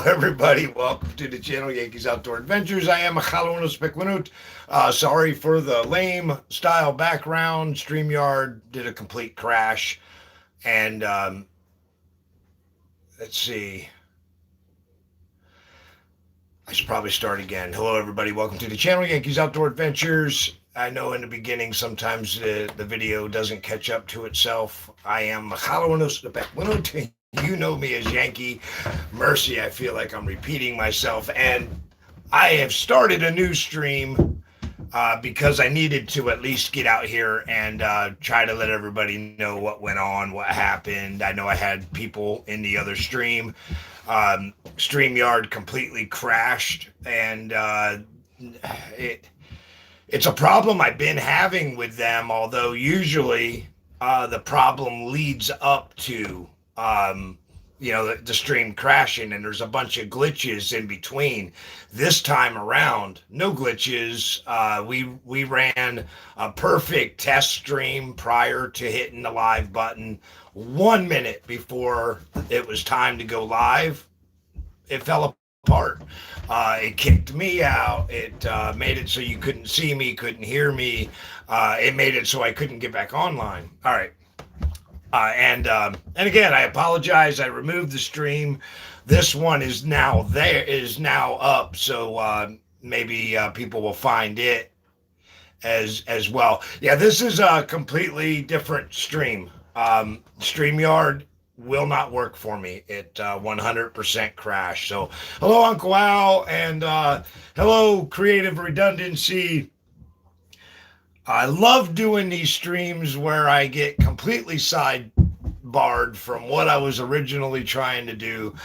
Everybody, welcome to the channel Yankees Outdoor Adventures. I am Machalo Speckmanut. Sorry for the lame style background. StreamYard did a complete crash. And let's see. I should probably start again. Hello, everybody. Welcome to the channel Yankees Outdoor Adventures. I know in the beginning sometimes the video doesn't catch up to itself. I am Machalo Speckmanut. You know me as Yankee Mercy. I feel like I'm repeating myself. And I have started a new stream because I needed to at least get out here and try to let everybody know what went on, what happened. I know I had people in the other stream. StreamYard completely crashed, and it's a problem I've been having with them, although usually the problem leads up to the stream crashing, and there's a bunch of glitches in between. This time around, no glitches. We ran a perfect test stream prior to hitting the live button. 1 minute before it was time to go live, it fell apart. It kicked me out. It made it so you couldn't see me, couldn't hear me. It made it so I couldn't get back online. All right. And again, I apologize. I removed the stream. This one is now up. So maybe people will find it as well. Yeah, this is a completely different stream. StreamYard will not work for me. It 100% crashed. So hello, Uncle Al, and hello, Creative Redundancy. I love doing these streams where I get completely sidebarred from what I was originally trying to do.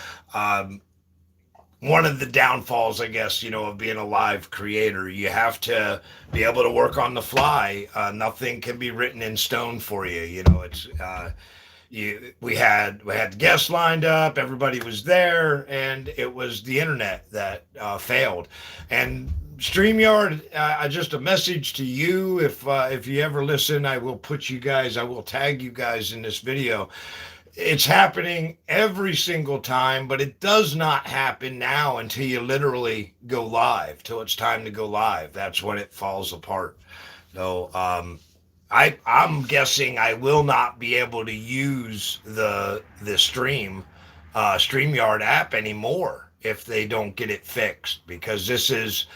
One of the downfalls, I guess, of being a live creator, you have to be able to work on the fly. Nothing can be written in stone for you. We had guests lined up, everybody was there, and it was the internet that failed. And StreamYard, just a message to you. If you ever listen, I will tag you guys in this video. It's happening every single time, but it does not happen now until you literally go live, till it's time to go live. That's when it falls apart. So I'm guessing I will not be able to use the StreamYard app anymore if they don't get it fixed, because this is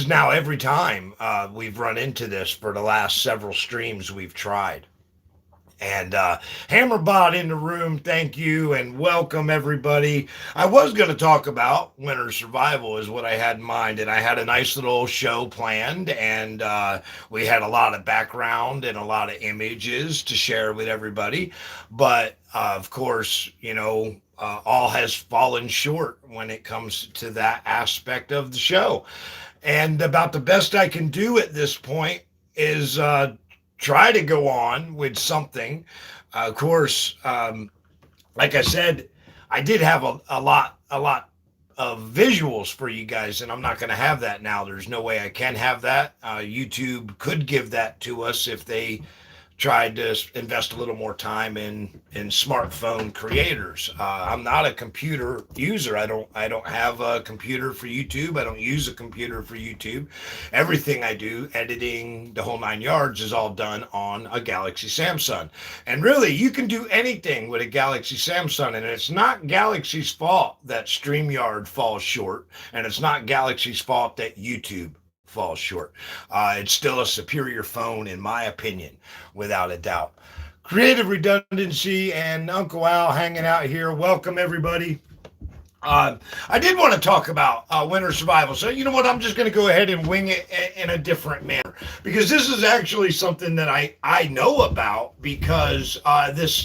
now every time we've run into this for the last several streams we've tried. And Hammerbot in the room, thank you and welcome everybody. I was going to talk about winter survival is what I had in mind, and I had a nice little show planned, and we had a lot of background and a lot of images to share with everybody. But of course, all has fallen short when it comes to that aspect of the show. And about the best I can do at this point is try to go on with something. Of course, like I said, I did have a lot of visuals for you guys, and I'm not going to have that now. There's no way I can have that. YouTube could give that to us if they tried to invest a little more time in smartphone creators. I'm not a computer user. I don't have a computer for YouTube. I don't use a computer for YouTube. Everything I do, editing, the whole 9 yards, is all done on a Galaxy Samsung. And really, you can do anything with a Galaxy Samsung, and it's not Galaxy's fault that StreamYard falls short, and it's not Galaxy's fault that YouTube falls short. It's still a superior phone, in my opinion, without a doubt. Creative Redundancy and Uncle Al hanging out here. Welcome, everybody. I did want to talk about winter survival. So, you know what? I'm just going to go ahead and wing it in a different manner, because this is actually something that I know about, because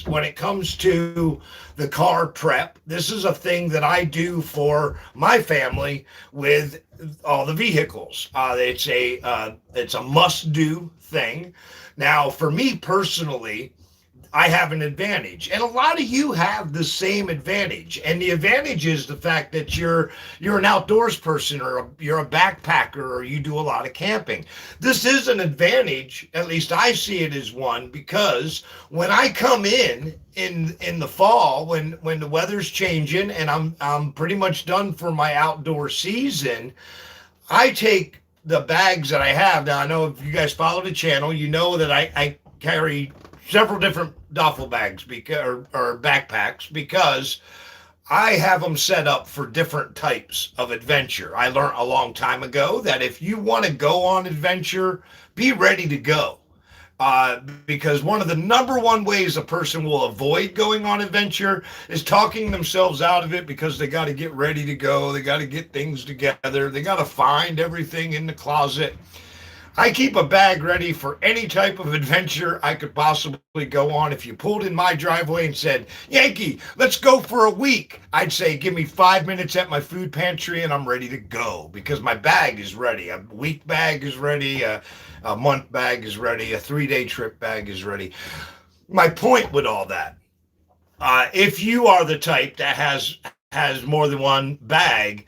when it comes to the car prep, this is a thing that I do for my family with all the vehicles. It's a must-do thing. Now, for me personally, I have an advantage, and a lot of you have the same advantage. And the advantage is the fact that you're an outdoors person, or you're a backpacker, or you do a lot of camping. This is an advantage, at least I see it as one, because when I come in the fall, when the weather's changing and I'm pretty much done for my outdoor season, I take the bags that I have. Now, I know if you guys follow the channel, you know that I carry several different duffel bags or backpacks, because I have them set up for different types of adventure. I learned a long time ago that if you want to go on adventure, be ready to go. Because one of the number one ways a person will avoid going on adventure is talking themselves out of it, because they got to get ready to go. They got to get things together. They got to find everything in the closet. I keep a bag ready for any type of adventure I could possibly go on. If you pulled in my driveway and said, Yankee, let's go for a week, I'd say, give me 5 minutes at my food pantry and I'm ready to go, because my bag is ready. A week bag is ready. A month bag is ready. A 3-day trip bag is ready. My point with all that, if you are the type that has more than one bag,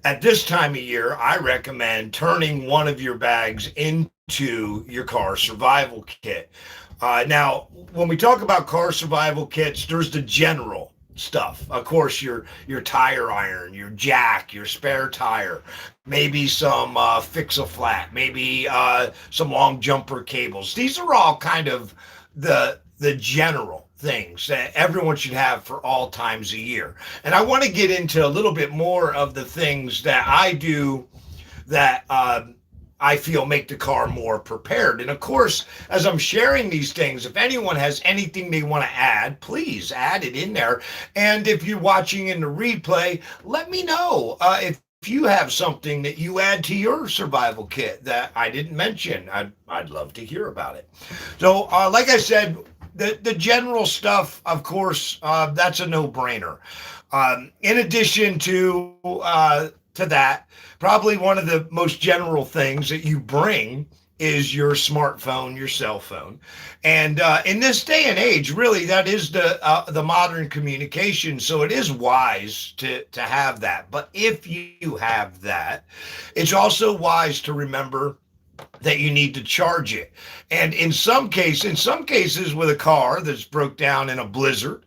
at this time of year, I recommend turning one of your bags into your car survival kit. Now, when we talk about car survival kits, there's the general stuff. Of course, your tire iron, your jack, your spare tire, maybe some fix-a-flat, maybe some long jumper cables. These are all kind of the general things that everyone should have for all times a year. And I want to get into a little bit more of the things that I do that I feel make the car more prepared. And of course, as I'm sharing these things, if anyone has anything they want to add, please add it in there. And if you're watching in the replay, let me know if you have something that you add to your survival kit that I didn't mention. I'd love to hear about it. So, like I said, the general stuff, of course, that's a no-brainer. In addition to that, probably one of the most general things that you bring is your smartphone, your cell phone. And in this day and age, really, that is the modern communication. So it is wise to have that. But if you have that, it's also wise to remember that you need to charge it. And in some cases with a car that's broke down in a blizzard,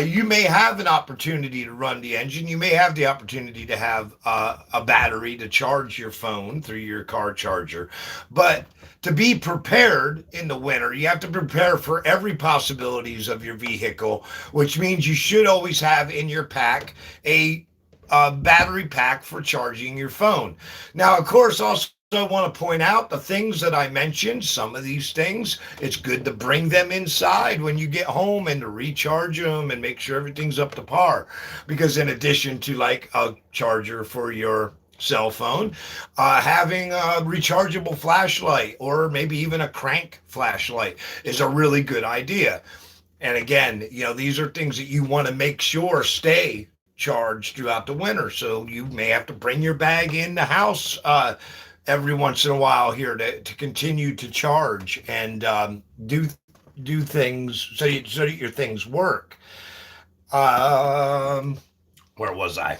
you may have an opportunity to run the engine. You may have the opportunity to have a battery to charge your phone through your car charger. But to be prepared in the winter, you have to prepare for every possibilities of your vehicle, which means you should always have in your pack a battery pack for charging your phone. Now, of course, also, I want to point out the things that I mentioned, some of these things, it's good to bring them inside when you get home and to recharge them and make sure everything's up to par. Because in addition to like a charger for your cell phone, having a rechargeable flashlight or maybe even a crank flashlight is a really good idea. And again, these are things that you want to make sure stay charged throughout the winter. So you may have to bring your bag in the house every once in a while here to continue to charge and do things so that your things work. Where was I?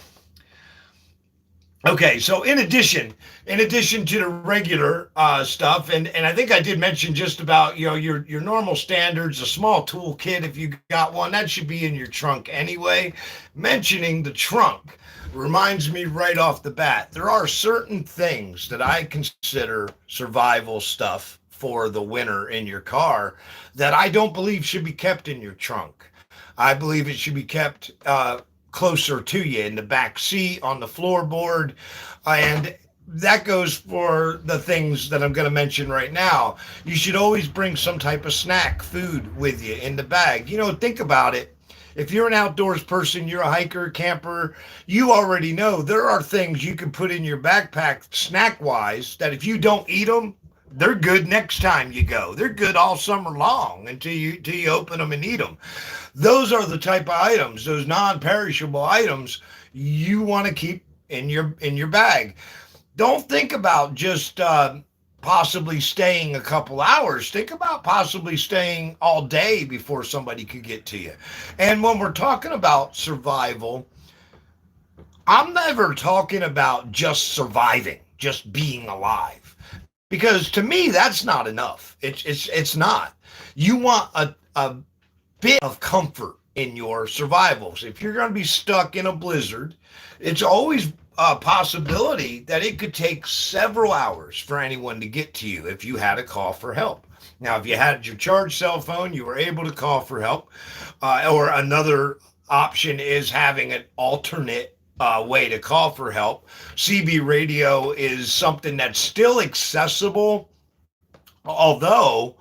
Okay, so in addition to the regular stuff, and I think I did mention just about your normal standards, a small toolkit if you got one, that should be in your trunk anyway. Mentioning the trunk reminds me right off the bat, there are certain things that I consider survival stuff for the winter in your car that I don't believe should be kept in your trunk. I believe it should be kept closer to you in the back seat, on the floorboard, and that goes for the things that I'm going to mention right now. You should always bring some type of snack food with you in the bag. Think about it. If you're an outdoors person, you're a hiker, camper, you already know there are things you can put in your backpack snack-wise that if you don't eat them, they're good next time you go. They're good all summer long until you open them and eat them. Those are the type of items, those non-perishable items you want to keep in your bag. Don't think about just possibly staying a couple hours. Think about possibly staying all day before somebody could get to you. And when we're talking about survival, I'm never talking about just surviving, just being alive. Because to me, that's not enough. It's not. You want a bit of comfort in your survival. So if you're going to be stuck in a blizzard, it's always a possibility that it could take several hours for anyone to get to you if you had to call for help. Now, if you had your charged cell phone, you were able to call for help. Or another option is having an alternate way to call for help. CB radio is something that's still accessible, although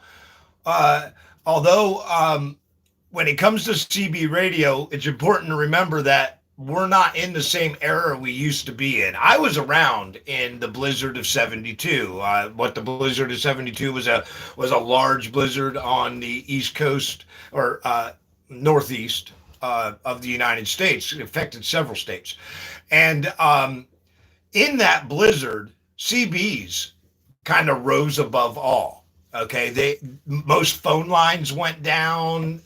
uh, although when it comes to CB radio, it's important to remember that we're not in the same era we used to be in. I was around in the blizzard of '72. What the blizzard of '72 was a large blizzard on the East Coast or Northeast of the United States. It affected several states, and in that blizzard, CBs kind of rose above all. Okay, they most phone lines went down,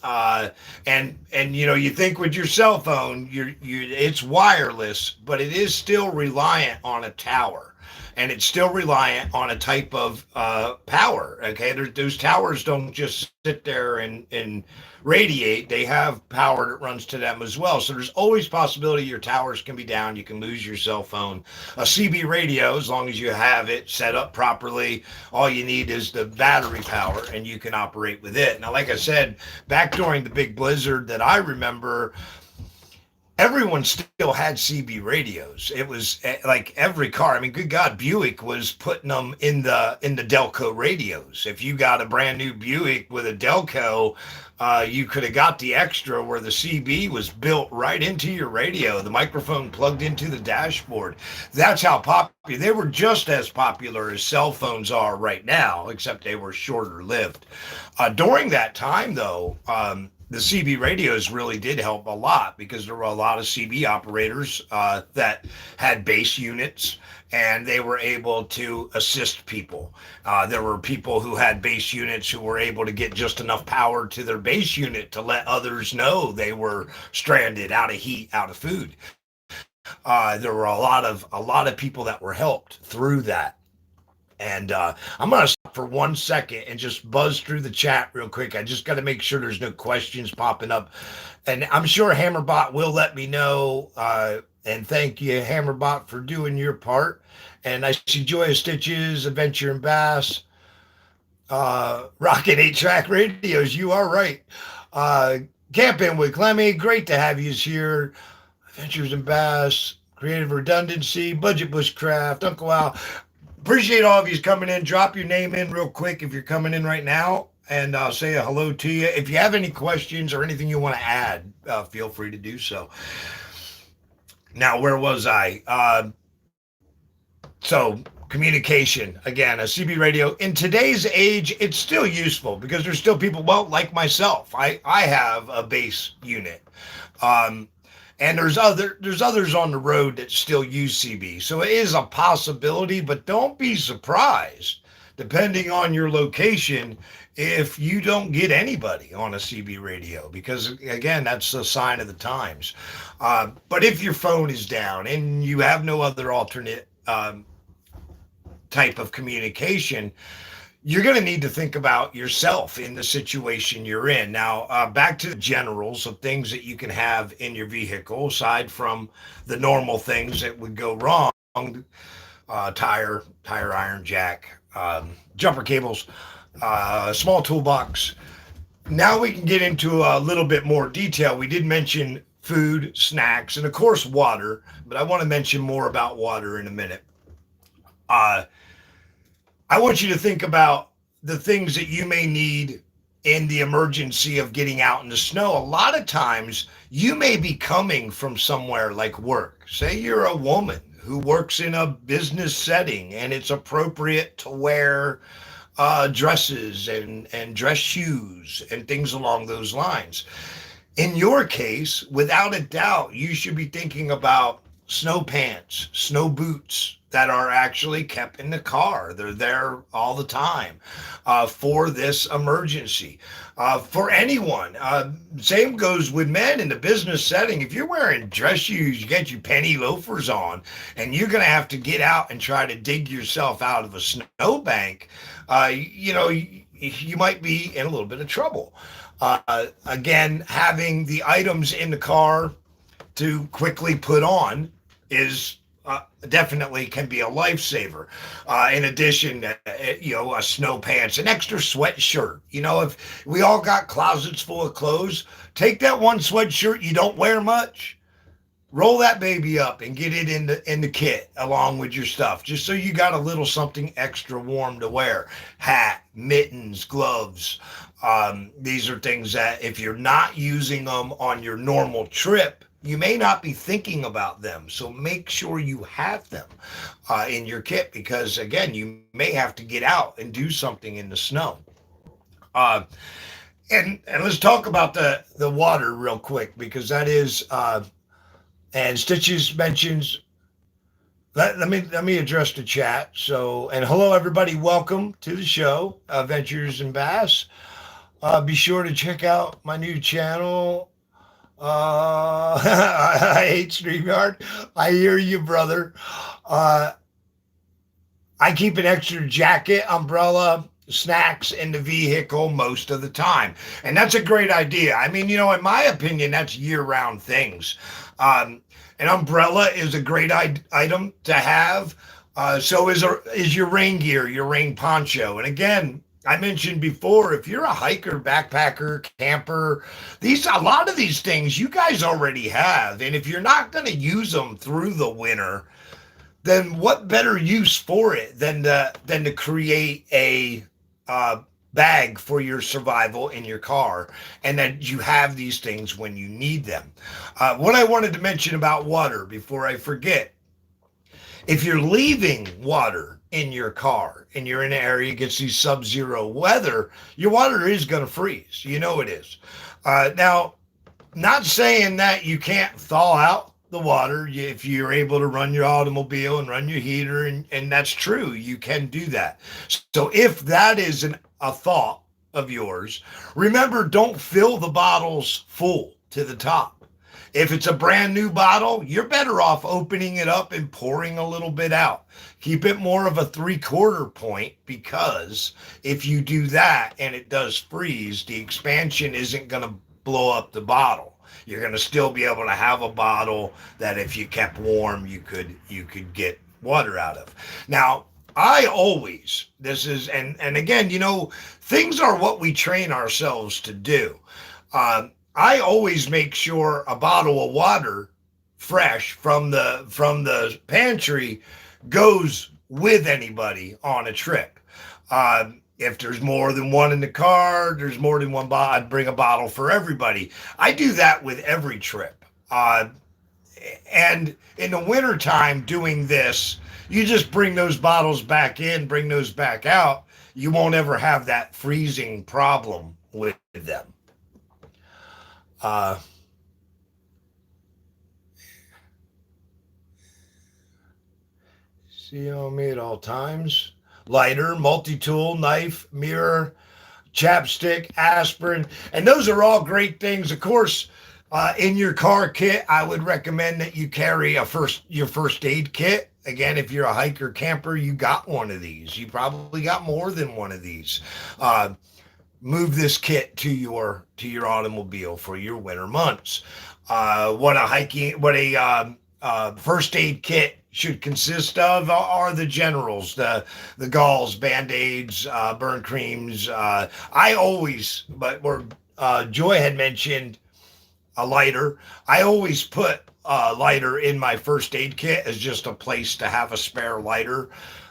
and you think with your cell phone, it's wireless, but it is still reliant on a tower, and it's still reliant on a type of power. Okay, those towers don't just sit there and radiate; they have power that runs to them as well. So there's always possibility your towers can be down. You can lose your cell phone. A CB radio, as long as you have it set up properly, all you need is the battery power, and you can operate with it. Now, like I said, back during the big blizzard that I remember, everyone still had CB radios. It was like every car. I mean, good God, Buick was putting them in the Delco radios. If you got a brand new Buick with a Delco, you could have got the extra where the CB was built right into your radio, the microphone plugged into the dashboard. That's how popular they were. Just as popular as cell phones are right now, except they were shorter lived. During that time, though, the CB radios really did help a lot because there were a lot of CB operators that had base units, and they were able to assist people. There were people who had base units who were able to get just enough power to their base unit to let others know they were stranded, out of heat, out of food. There were a lot of people that were helped through that. And I'm going to stop for 1 second and just buzz through the chat real quick. I just got to make sure there's no questions popping up. And I'm sure Hammerbot will let me know. And thank you, Hammerbot, for doing your part. And I see Joy of Stitches, Adventure and Bass, Rocket 8-Track Radios. You are right. Camping with Clemmy, great to have you here. Adventures and Bass, Creative Redundancy, Budget Bushcraft, Uncle Al. Appreciate all of you coming in. Drop your name in real quick if you're coming in right now, and I'll say a hello to you. If you have any questions or anything you want to add, feel free to do so. Now, where was I? So communication, again, a CB radio. In today's age, it's still useful because there's still people, well, like myself. I have a base unit. And there's others on the road that still use CB. So it is a possibility, but don't be surprised, depending on your location, if you don't get anybody on a CB radio, because again, that's a sign of the times. But if your phone is down and you have no other alternate type of communication, you're going to need to think about yourself in the situation you're in. Now, back to the generals of things that you can have in your vehicle, aside from the normal things that would go wrong, tire iron jack, jumper cables, small toolbox. Now we can get into a little bit more detail. We did mention food, snacks, and of course water, but I want to mention more about water in a minute. I want you to think about the things that you may need in the emergency of getting out in the snow. A lot of times you may be coming from somewhere like work. Say you're a woman who works in a business setting and it's appropriate to wear dresses and dress shoes and things along those lines. In your case, without a doubt, you should be thinking about snow pants, snow boots that are actually kept in the car. They're there all the time for this emergency. For anyone, same goes with men in the business setting. If you're wearing dress shoes, you get your penny loafers on, and you're going to have to get out and try to dig yourself out of a snowbank, you might be in a little bit of trouble. Again, having the items in the car to quickly put on is definitely can be a lifesaver. In addition, snow pants, an extra sweatshirt. If we all got closets full of clothes, take that one sweatshirt you don't wear much, roll that baby up and get it in the kit along with your stuff, just so you got a little something extra warm to wear. Hat, mittens, gloves. These are things that if you're not using them on your normal trip, you may not be thinking about them. So make sure you have them in your kit, because again, you may have to get out and do something in the snow. Uh, and let's talk about the water real quick, because that is and Stitches mentions. Let me address the chat. So, and hello everybody, welcome to the show, Adventures in Bass. Be sure to check out my new channel. I hate StreamYard. I hear you, brother. Uh, I keep an extra jacket, umbrella, snacks in the vehicle most of the time. And that's a great idea. I mean, in my opinion, that's year-round things. An umbrella is a great item to have. So is your rain gear, your rain poncho. And again, I mentioned before, if you're a hiker, backpacker, camper, a lot of these things you guys already have. And if you're not going to use them through the winter, then what better use for it than to create a bag for your survival in your car, and that you have these things when you need them. What I wanted to mention about water before I forget: if you're leaving water in your car and you're in an area that gets these sub-zero weather, your water is going to freeze. It is. Now, not saying that you can't thaw out the water if you're able to run your automobile and run your heater, and that's true. You can do that. So if that is a thought of yours, remember, don't fill the bottles full to the top. If it's a brand new bottle, you're better off opening it up and pouring a little bit out. Keep it more of a 3/4 point, because if you do that and it does freeze, the expansion isn't going to blow up the bottle. You're going to still be able to have a bottle that if you kept warm, you could get water out of. Now, I always, and again, things are what we train ourselves to do. I always make sure a bottle of water, fresh from the pantry, goes with anybody on a trip. If there's more than one in the car, there's more than one bottle, I'd bring a bottle for everybody. I do that with every trip. And in the wintertime, doing this, you just bring those bottles back in, bring those back out. You won't ever have that freezing problem with them. See on me at all times. Lighter, multi-tool, knife, mirror, chapstick, aspirin, and those are all great things. Of course, in your car kit, I would recommend that you carry your first aid kit. Again, if you're a hiker, camper, you got one of these. You probably got more than one of these. Move this kit to your automobile for your winter months. What a first aid kit should consist of are the generals, the galls, band-aids, burn creams. Joy had mentioned a lighter. I always put a lighter in my first aid kit as just a place to have a spare lighter.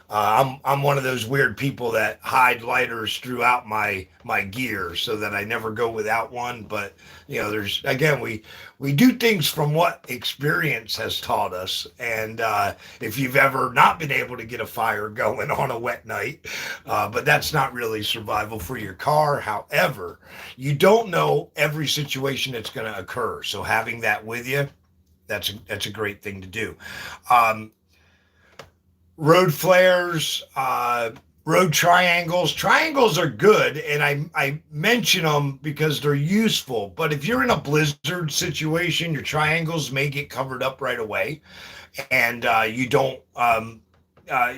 I'm one of those weird people that hide lighters throughout my gear so that I never go without one. But there's, again, we do things from what experience has taught us. And if you've ever not been able to get a fire going on a wet night, but that's not really survival for your car. However, you don't know every situation that's going to occur. So having that with you That's a great thing to do. Um, Road flares, road triangles. Triangles are good, and I mention them because they're useful. But if you're in a blizzard situation, your triangles may get covered up right away, and you don't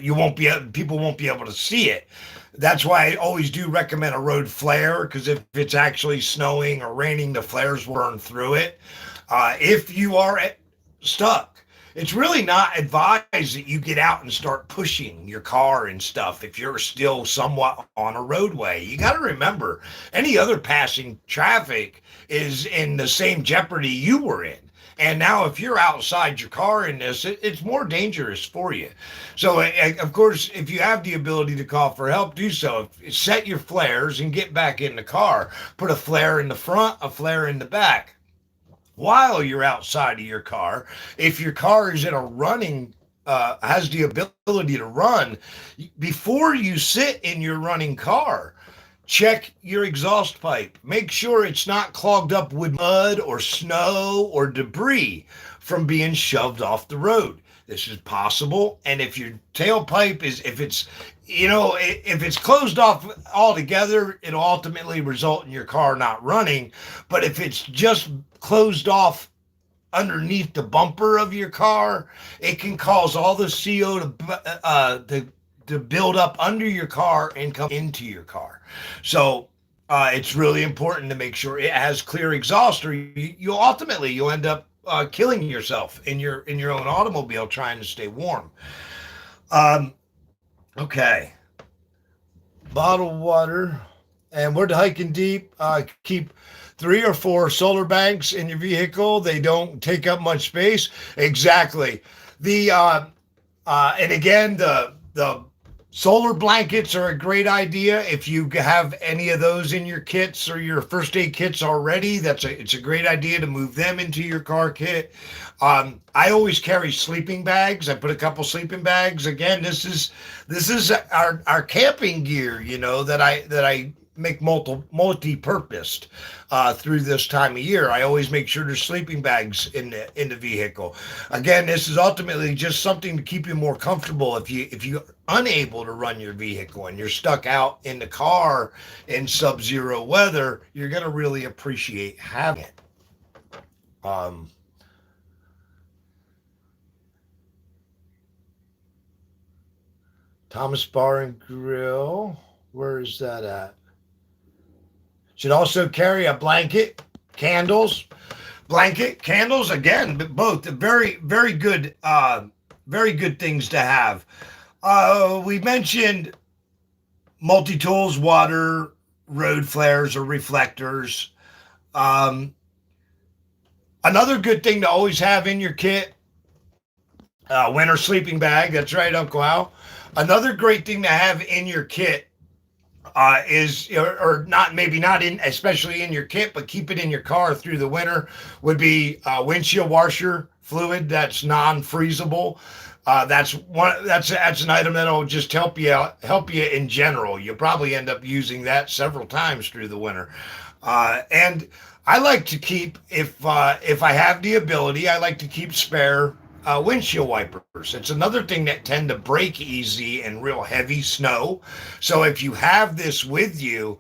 you won't be people won't be able to see it. That's why I always do recommend a road flare, because if it's actually snowing or raining, the flares will burn through it. If you are stuck, it's really not advised that you get out and start pushing your car and stuff if you're still somewhat on a roadway. You got to remember, any other passing traffic is in the same jeopardy you were in. And now, if you're outside your car in this, it's more dangerous for you. So, of course, if you have the ability to call for help, do so. Set your flares and get back in the car. Put a flare in the front, a flare in the back. While you're outside of your car, if your car is in a running, has the ability to run, before you sit in your running car, check your exhaust pipe. Make sure it's not clogged up with mud or snow or debris from being shoved off the road. This is possible. And if your tailpipe is, if it's, if it's closed off altogether, it'll ultimately result in your car not running. But if it's just closed off underneath the bumper of your car, it can cause all the CO to build up under your car and come into your car. So it's really important to make sure it has clear exhaust, or you'll end up killing yourself in your own automobile trying to stay warm. Um, okay, bottled water, and we're hiking deep. Keep 3 or 4 solar banks in your vehicle. They don't take up much space. Exactly. The and again, the solar blankets are a great idea. If you have any of those in your kits or your first aid kits already, it's a great idea to move them into your car kit. I always carry sleeping bags. I put a couple sleeping bags. Again, this is our camping gear, that I make multi-purposed through this time of year. I always make sure there's sleeping bags in the vehicle. Again, this is ultimately just something to keep you more comfortable if you're unable to run your vehicle and you're stuck out in the car in sub-zero weather. You're going to really appreciate having it. Thomas Bar and Grill, where is that at? Should also carry a blanket, candles, again, both very, very good things to have. We mentioned multi-tools, water, road flares or reflectors. Another good thing to always have in your kit, winter sleeping bag. That's right, Uncle Al. Another great thing to have in your kit is, or not, maybe not in, especially in your kit, but keep it in your car through the winter, would be windshield washer fluid that's non-freezable. That's an item that'll just help you in general. You'll probably end up using that several times through the winter. And I like to keep, if I have the ability, I like to keep spare windshield wipers. It's another thing that tend to break easy in real heavy snow. So if you have this with you,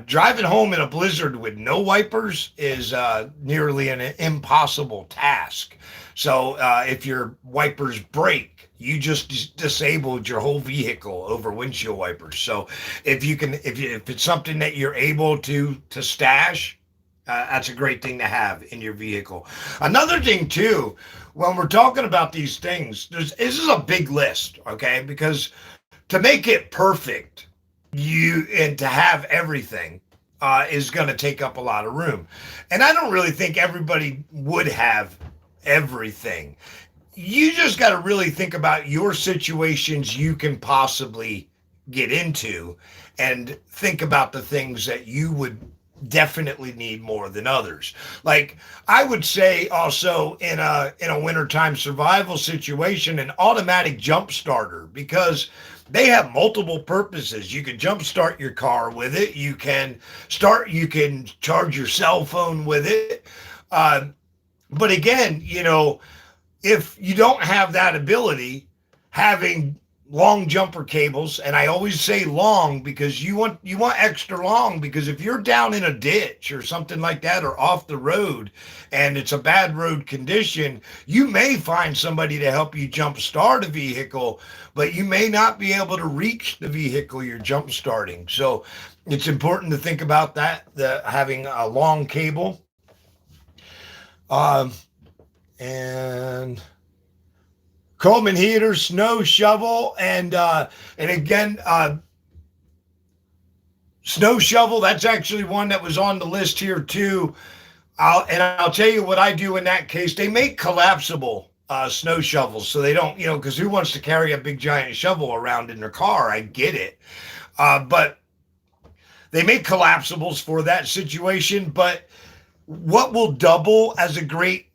driving home in a blizzard with no wipers is nearly an impossible task. So if your wipers break, you just disabled your whole vehicle over windshield wipers. So if it's something that you're able to stash, that's a great thing to have in your vehicle. Another thing too, when we're talking about these things, this is a big list, okay? Because to make it perfect, and to have everything is going to take up a lot of room. And I don't really think everybody would have everything. You just got to really think about your situations you can possibly get into, and think about the things that you would definitely need more than others. Like, I would say also in a wintertime survival situation, an automatic jump starter, because they have multiple purposes. You can jump start your car with it. You can charge your cell phone with it. But again, if you don't have that ability, having long jumper cables, and I always say long because you want extra long, because if you're down in a ditch or something like that or off the road and it's a bad road condition, you may find somebody to help you jump start a vehicle, but you may not be able to reach the vehicle you're jump starting. So it's important to think about that, the having a long cable. um, and Coleman heater, snow shovel, and again, snow shovel. That's actually one that was on the list here too. I'll tell you what I do in that case. They make collapsible snow shovels, so they don't, because who wants to carry a big giant shovel around in their car? I get it, but they make collapsibles for that situation. But what will double as a great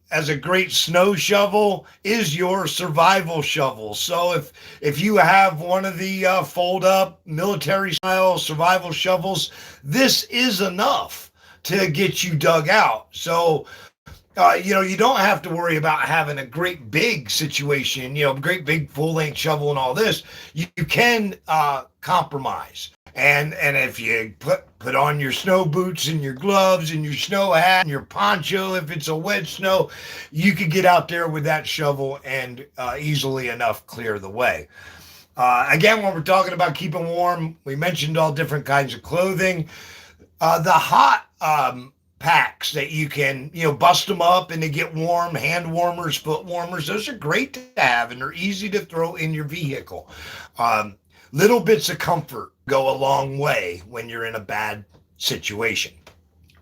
snow shovel is your survival shovel. So if you have one of the fold up military style survival shovels, this is enough to get you dug out. So you don't have to worry about having a great big situation, great big full length shovel and all this. You can compromise. And if you put on your snow boots and your gloves and your snow hat and your poncho, if it's a wet snow, you could get out there with that shovel and easily enough clear the way. Again, when we're talking about keeping warm, we mentioned all different kinds of clothing. The hot packs that you can, bust them up and they get warm, hand warmers, foot warmers, those are great to have and they're easy to throw in your vehicle. Um, Little bits of comfort go a long way when you're in a bad situation.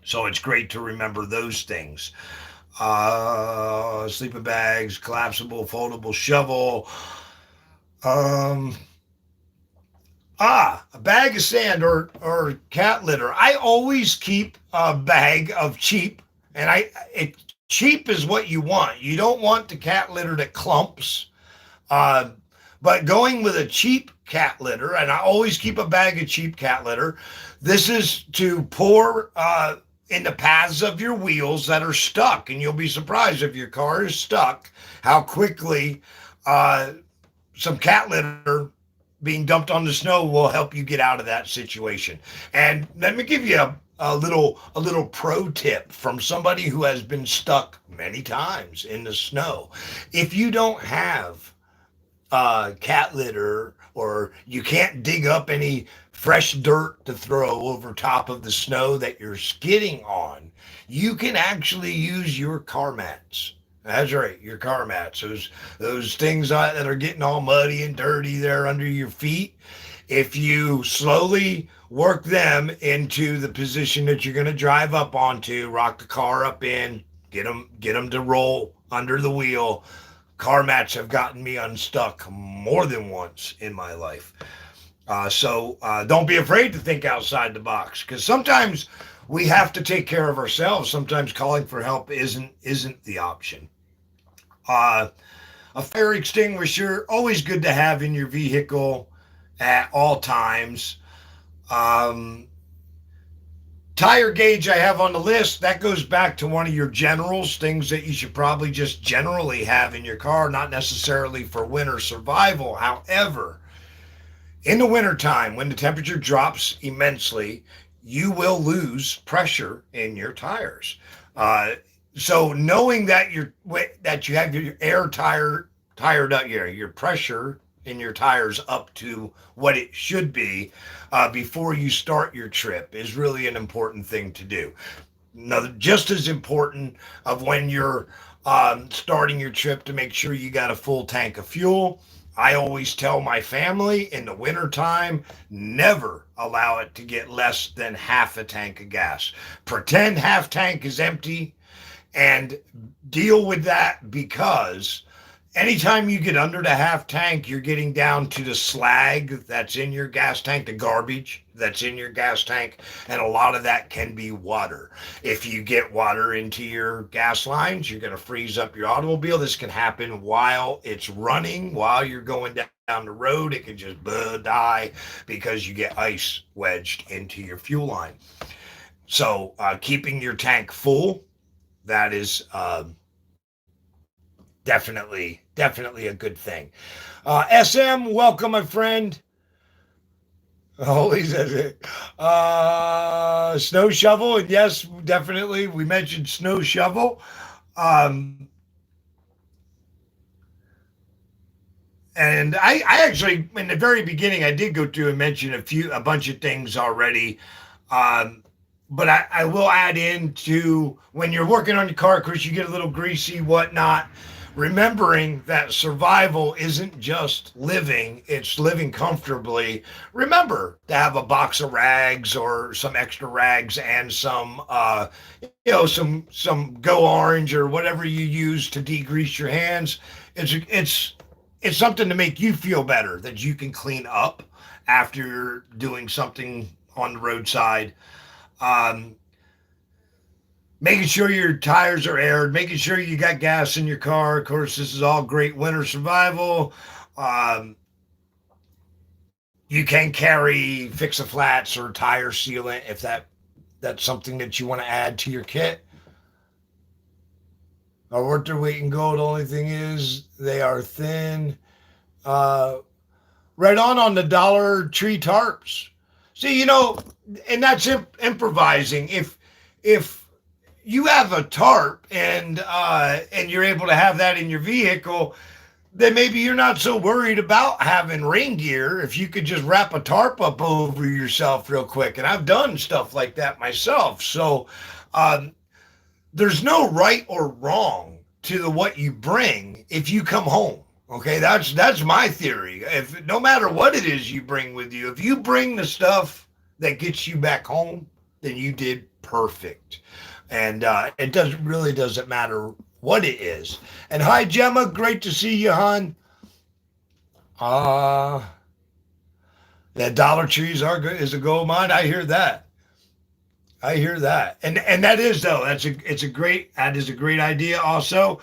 So it's great to remember those things. Sleeping bags, collapsible, foldable shovel. Um, a bag of sand or cat litter. I always keep a bag of cheap, and cheap is what you want. You don't want the cat litter that clumps. Uh, but going with a cheap cat litter, and I always keep a bag of cheap cat litter. This is to pour in the paths of your wheels that are stuck, and you'll be surprised if your car is stuck how quickly uh, some cat litter being dumped on the snow will help you get out of that situation. And let me give you a little pro tip from somebody who has been stuck many times in the snow. If you don't have cat litter or you can't dig up any fresh dirt to throw over top of the snow that you're skidding on, you can actually use your car mats. That's right, your car mats. Those things that are getting all muddy and dirty there under your feet. If you slowly work them into the position that you're going to drive up onto, rock the car up in, get them to roll under the wheel. Car mats have gotten me unstuck more than once in my life. So don't be afraid to think outside the box, because sometimes we have to take care of ourselves. Sometimes calling for help isn't the option. Uh, a fire extinguisher, always good to have in your vehicle at all times. Um, Tire gauge I have on the list, that goes back to one of your generals, things that you should probably just generally have in your car, not necessarily for winter survival. However, in the wintertime, when the temperature drops immensely, you will lose pressure in your tires. Uh, so knowing that you have your air tired up, your pressure in your tires up to what it should be before you start your trip is really an important thing to do. Now, just as important of when you're starting your trip, to make sure you got a full tank of fuel. I always tell my family in the wintertime, never allow it to get less than half a tank of gas. Pretend half tank is empty and deal with that, because anytime you get under the half tank, you're getting down to the slag that's in your gas tank, the garbage that's in your gas tank, and a lot of that can be water. If you get water into your gas lines, you're going to freeze up your automobile. This can happen while it's running, while you're going down the road. It can just die because you get ice wedged into your fuel line. So keeping your tank full, that is definitely a good thing. SM, welcome, my friend. Always says it. Snow shovel, and yes, definitely, we mentioned snow shovel. Um, and I actually, in the very beginning, I did go through and mention a bunch of things already. Um, but I will add in to when you're working on your car, of course, you get a little greasy, whatnot. Remembering that survival isn't just living, it's living comfortably. Remember to have a box of rags or some extra rags and some Go Orange or whatever you use to degrease your hands. It's it's something to make you feel better that you can clean up after you're doing something on the roadside. Um, Making sure your tires are aired, making sure you got gas in your car. Of course, this is all great winter survival. Um, you can carry fix a flats or tire sealant if that's something that you want to add to your kit. Are worth their weight in gold. The only thing is they are thin. Uh, right on the Dollar Tree tarps. See, and that's improvising. If you have a tarp and you're able to have that in your vehicle, then maybe you're not so worried about having rain gear if you could just wrap a tarp up over yourself real quick. And I've done stuff like that myself. So um, there's no right or wrong to what you bring if you come home. Okay, that's my theory. If no matter what it is you bring with you, if you bring the stuff that gets you back home, then you did perfect. And it doesn't matter what it is. And hi Gemma, great to see you, hon. Uh that Dollar Trees are good is a gold mine. I hear that. I hear that, and that is though. That is a great idea. Also,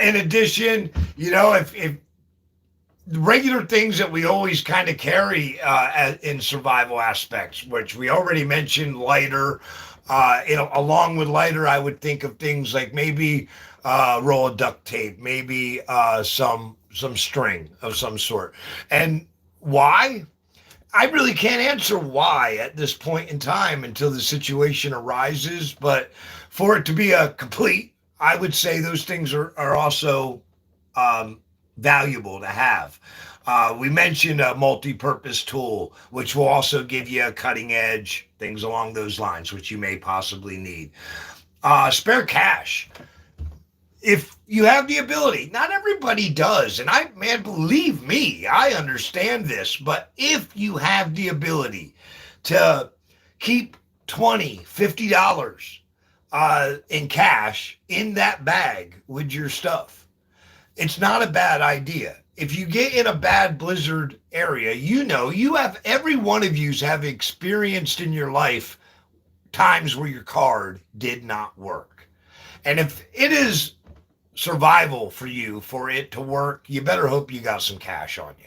in addition, if regular things that we always kind of carry in survival aspects, which we already mentioned, lighter. Along with lighter, I would think of things like maybe a roll of duct tape, maybe some string of some sort, and why? I really can't answer why at this point in time until the situation arises. But for it to be a complete, I would say those things are also um, valuable to have. We mentioned a multi-purpose tool, which will also give you a cutting edge, things along those lines, which you may possibly need. Spare cash if you have the ability. Not everybody does, and man, believe me, I understand this. But if you have the ability to keep $20, $50 in cash in that bag with your stuff, it's not a bad idea. If you get in a bad blizzard area, you have every one of yous have experienced in your life times where your card did not work. And if it is survival for you for it to work, you better hope you got some cash on you.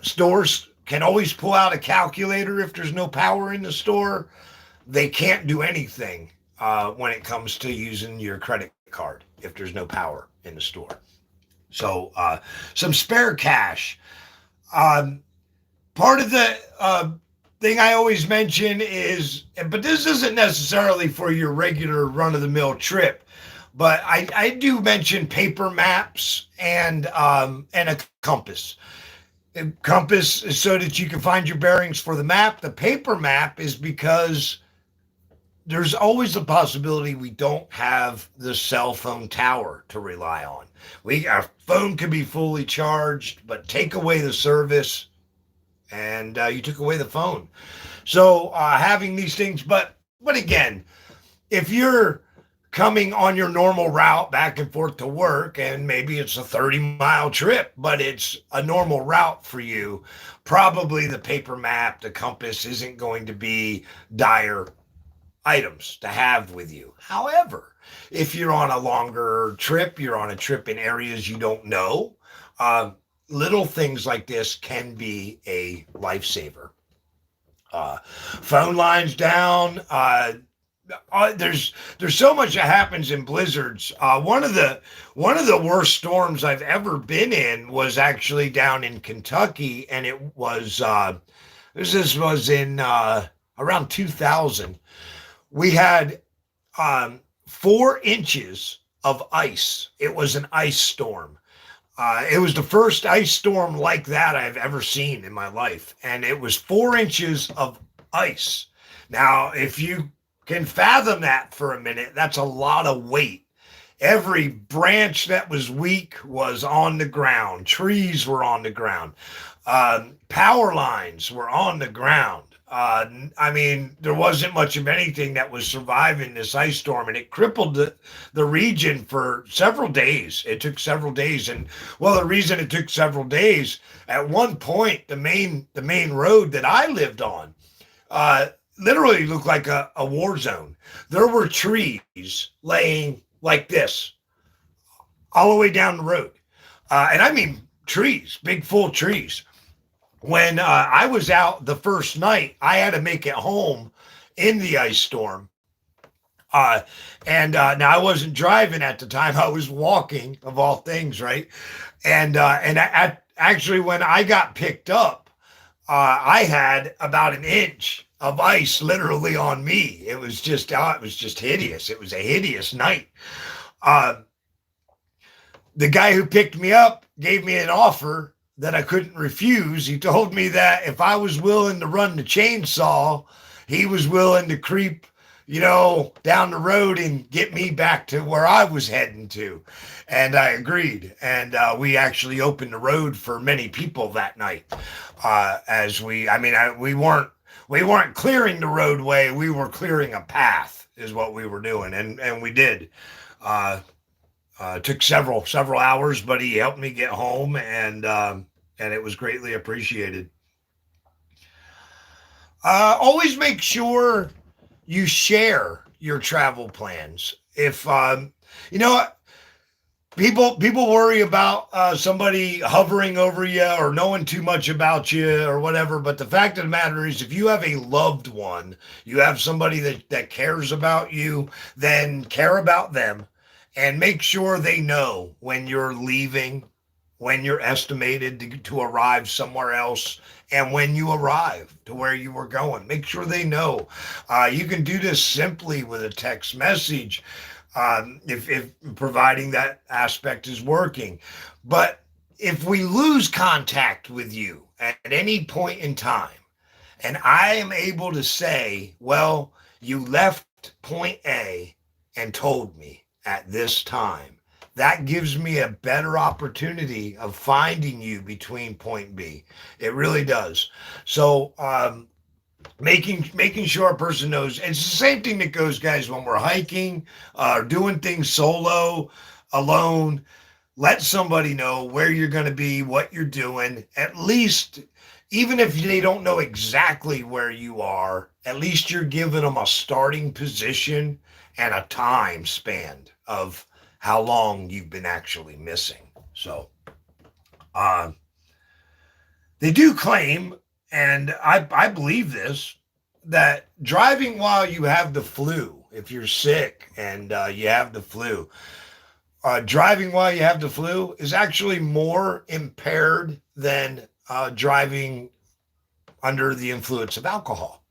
Stores can always pull out a calculator if there's no power in the store. They can't do anything when it comes to using your credit card if there's no power in the store. So some spare cash. Um, Part of the thing I always mention is, but this isn't necessarily for your regular run of the mill trip, but I do mention paper maps and a compass. A compass is so that you can find your bearings for the map. The paper map is because there's always the possibility we don't have the cell phone tower to rely on. Our phone can be fully charged, but take away the service, and you took away the phone. So having these things, but again, if you're coming on your normal route back and forth to work, and maybe it's a 30-mile trip, but it's a normal route for you, probably the paper map, the compass isn't going to be dire items to have with you. However, if you're on a longer trip, you're on a trip in areas you don't know, little things like this can be a lifesaver. Phone lines down. there's so much that happens in blizzards. One of the worst storms I've ever been in was actually down in Kentucky, and this was in around 2000. We had 4 inches of ice. It was an ice storm. It was the first ice storm like that I've ever seen in my life, and it was 4 inches of ice. Now, if you can fathom that for a minute, that's a lot of weight. Every branch that was weak was on the ground. Trees were on the ground. Power lines were on the ground. I mean, there wasn't much of anything that was surviving this ice storm, and it crippled the region for several days. It took several days, and well, the reason it took several days, at one point, the main road that I lived on, uh, literally looked like a war zone. There were trees laying like this all the way down the road, and I mean trees, big full trees. When I was out the first night, I had to make it home in the ice storm. Uh, and now I wasn't driving at the time; I was walking, of all things, right? Actually, when I got picked up, I had about an inch of ice literally on me. It was just hideous. It was a hideous night. Uh, the guy who picked me up gave me an offer that I couldn't refuse. He told me that if I was willing to run the chainsaw, he was willing to creep, down the road and get me back to where I was heading to. And I agreed. And we actually opened the road for many people that night. We weren't clearing the roadway. We were clearing a path is what we were doing. And we did. Uh, took several hours, but he helped me get home, and it was greatly appreciated. Always make sure you share your travel plans. If you know people worry about somebody hovering over you or knowing too much about you or whatever, but the fact of the matter is, if you have a loved one, you have somebody that cares about you, then care about them and make sure they know when you're leaving, when you're estimated to arrive somewhere else, and when you arrive to where you were going. Make sure they know. You can do this simply with a text message, if providing that aspect is working. But if we lose contact with you at any point in time, and I am able to say, well, you left point A and told me at this time, that gives me a better opportunity of finding you between point B. It really does. So making sure a person knows. It's the same thing that goes, guys, when we're hiking, doing things solo, alone. Let somebody know where you're going to be, what you're doing. At least, even if they don't know exactly where you are, at least you're giving them a starting position and a time span of how long you've been actually missing. So uh, they do claim, and I believe this, that driving while you have the flu, if you're sick and you have the flu, driving while you have the flu is actually more impaired than driving under the influence of alcohol.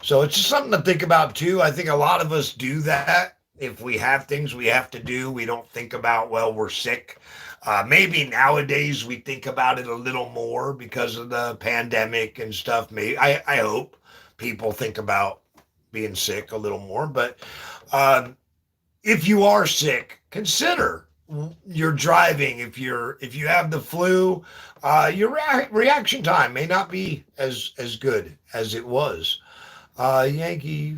So it's just something to think about too. I think a lot of us do that. If we have things we have to do, we don't think about, well, we're sick. Maybe nowadays we think about it a little more because of the pandemic and stuff. Maybe I hope people think about being sick a little more. But if you are sick, consider your driving. If you have the flu, your reaction time may not be as good as it was. Yankee,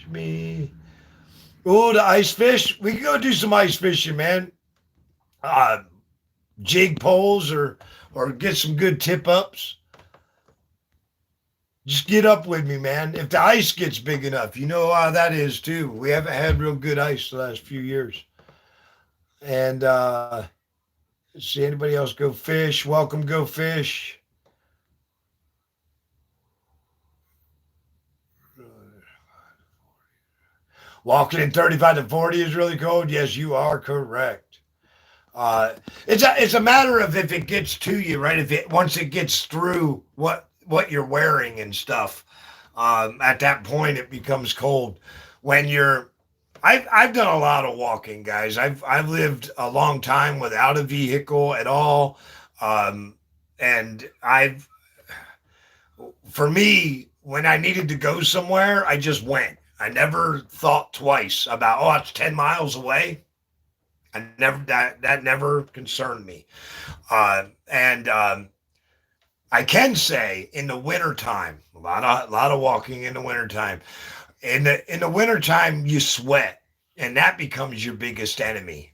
me. Oh, the ice fish. We can go do some ice fishing, man. Uh, Jig poles or get some good tip ups. Just get up with me, man. If the ice gets big enough, you know how that is too. We haven't had real good ice the last few years. And let's see anybody else go fish. Welcome, go fish. Walking in 35 to 40 is really cold. Yes, you are correct. Uh, it's a matter of if it gets to you, right? If it once it gets through what you're wearing and stuff, at that point it becomes cold. When you're, I've done a lot of walking, guys. I've lived a long time without a vehicle at all, um, and I've for me, when I needed to go somewhere, I just went. I never thought twice about, oh, it's 10 miles away. I never that never concerned me. And I can say in the wintertime, a lot of walking in the wintertime. In the wintertime, you sweat, and that becomes your biggest enemy.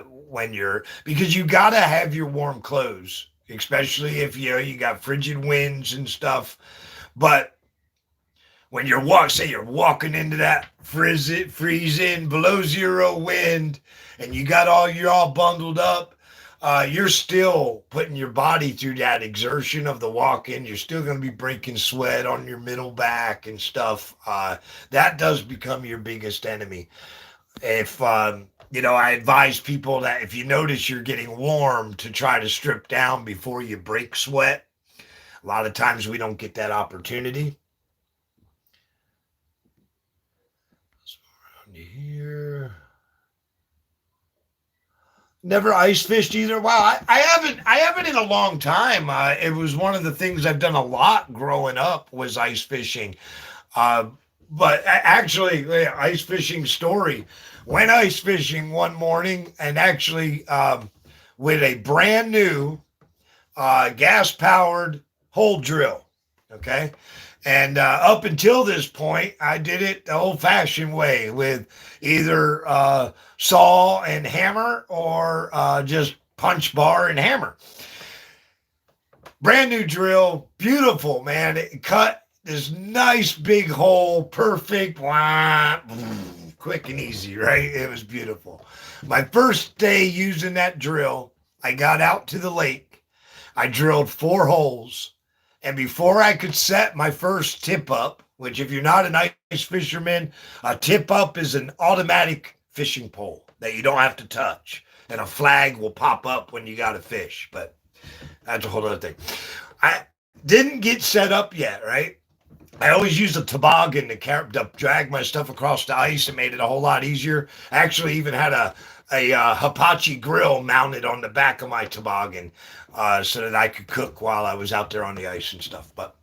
When you're because you gotta have your warm clothes, especially if you got frigid winds and stuff. But when say you're walking into that freezing below zero wind, and you're all bundled up, you're still putting your body through that exertion of the walking. You're still going to be breaking sweat on your middle back and stuff. That does become your biggest enemy. If I advise people that if you notice you're getting warm, to try to strip down before you break sweat. A lot of times we don't get that opportunity. Here. Never ice fished either. Wow, I haven't. I haven't in a long time. It was one of the things I've done a lot growing up was ice fishing. Uh, but actually, ice fishing story. Went ice fishing one morning and actually with a brand new gas powered hole drill. Okay. And up until this point, I did it the old fashioned way with either saw and hammer or just punch bar and hammer. Brand new drill, beautiful, man. It cut this nice big hole, perfect, wah, quick and easy, right? It was beautiful. My first day using that drill, I got out to the lake. I drilled 4 holes. And before I could set my first tip up, which if you're not an ice fisherman, a tip up is an automatic fishing pole that you don't have to touch. And a flag will pop up when you got to fish. But that's a whole other thing. I didn't get set up yet, right? I always used a toboggan to drag my stuff across the ice. It made it a whole lot easier. I actually even had a Hibachi grill mounted on the back of my toboggan so that I could cook while I was out there on the ice and stuff. But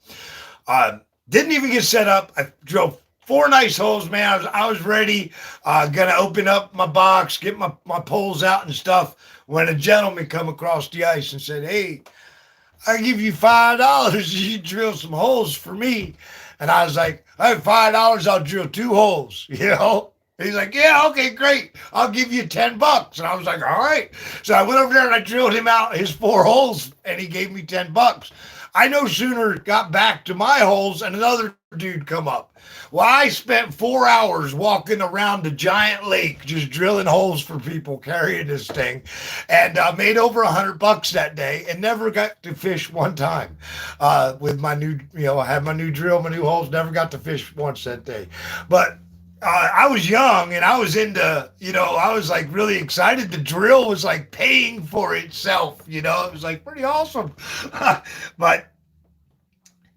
didn't even get set up. I drove 4 nice holes, man. I was ready, gonna open up my box, get my poles out and stuff. When a gentleman come across the ice and said, "Hey, I give you $5 if you drill some holes for me." And I was like, "Hey, $5, I'll drill 2 holes." He's like, "Yeah, okay, great. I'll give you $10." And I was like, "All right." So I went over there and I drilled him out his 4 holes and he gave me $10. I no sooner got back to my holes and another dude come up. Well, I spent 4 hours walking around the giant lake, just drilling holes for people, carrying this thing, and made over $100 that day, and never got to fish one time. With my new, I had my new drill, my new holes, never got to fish once that day. But I was young and I was into, I was like really excited. The drill was like paying for itself, it was like pretty awesome. But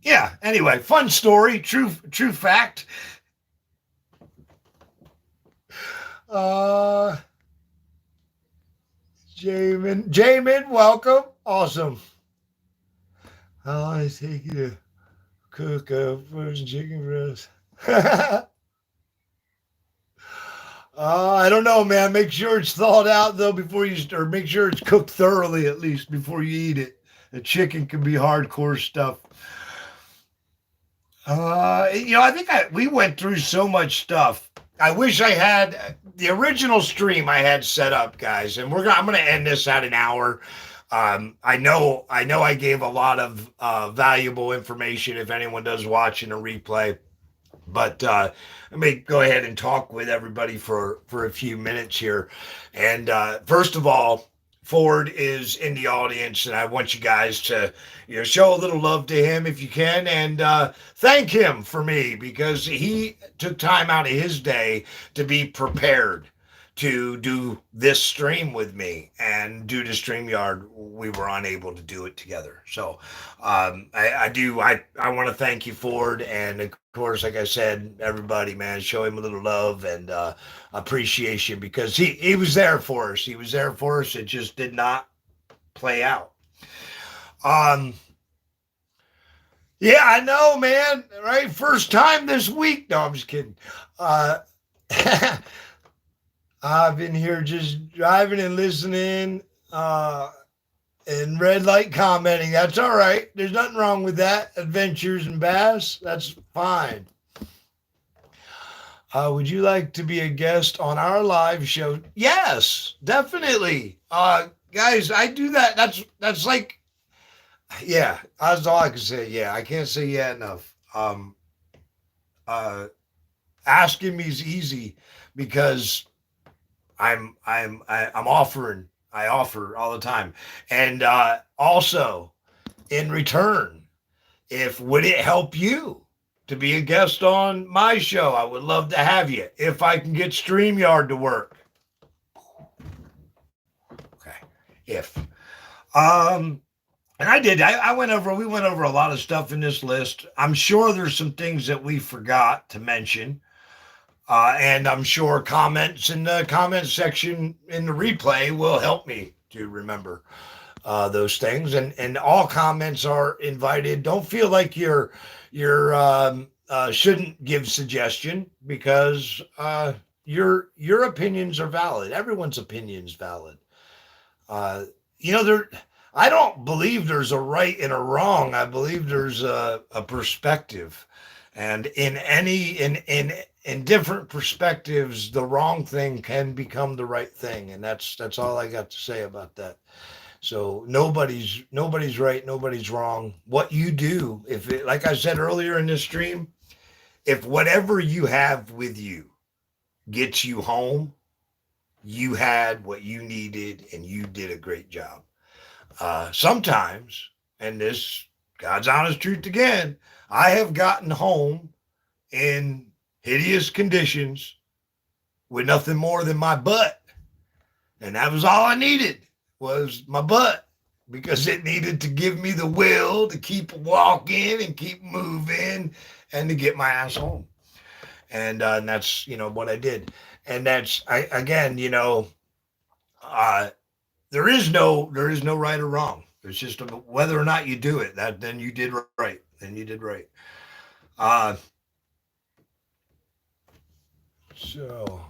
yeah, anyway, fun story, true fact. Uh, Jamin, welcome. Awesome. How long does it take you to cook a frozen chicken breast? I don't know, man. Make sure it's thawed out though or make sure it's cooked thoroughly at least before you eat it. The chicken can be hardcore stuff. I think we went through so much stuff. I wish I had the original stream I had set up, guys, and I'm gonna end this at an hour. I gave a lot of valuable information if anyone does watch in a replay. But let me go ahead and talk with everybody for a few minutes here. And first of all, Ford is in the audience, and I want you guys to, show a little love to him if you can, and thank him for me because he took time out of his day to be prepared to do this stream with me. And due to StreamYard, we were unable to do it together. So I want to thank you, Ford. And of course, like I said, everybody, man, show him a little love and appreciation because he was there for us. He was there for us. It just did not play out. Um, yeah, I know, man. Right, first time this week. No, I'm just kidding. Uh, I've been here just driving and listening, and red light commenting. That's all right. There's nothing wrong with that. Adventures and Bass. That's fine. Would you like to be a guest on our live show? Yes, definitely. Guys, I do that. That's like, yeah. That's all I can say. Yeah, I can't say yeah enough. Asking me is easy because I'm offering. I offer all the time, and also in return, if would it help you to be a guest on my show? I would love to have you if I can get StreamYard to work. Okay, if and I did. I went over. We went over a lot of stuff in this list. I'm sure there's some things that we forgot to mention. And I'm sure comments in the comment section in the replay will help me to remember those things. And all comments are invited. Don't feel like you're shouldn't give suggestion because your opinions are valid. Everyone's opinion's valid. There. I don't believe there's a right and a wrong. I believe there's a perspective, and in different perspectives, the wrong thing can become the right thing, and that's all I got to say about that. So nobody's right, nobody's wrong. What you do, if it, like I said earlier in this stream, if whatever you have with you gets you home, you had what you needed, and you did a great job. Sometimes, and this God's honest truth again, I have gotten home in hideous conditions with nothing more than my butt. And that was all I needed was my butt because it needed to give me the will to keep walking and keep moving and to get my ass home. And that's, what I did. And that's, there is no right or wrong. It's just whether or not you do it. Then you did right. Then you did right. So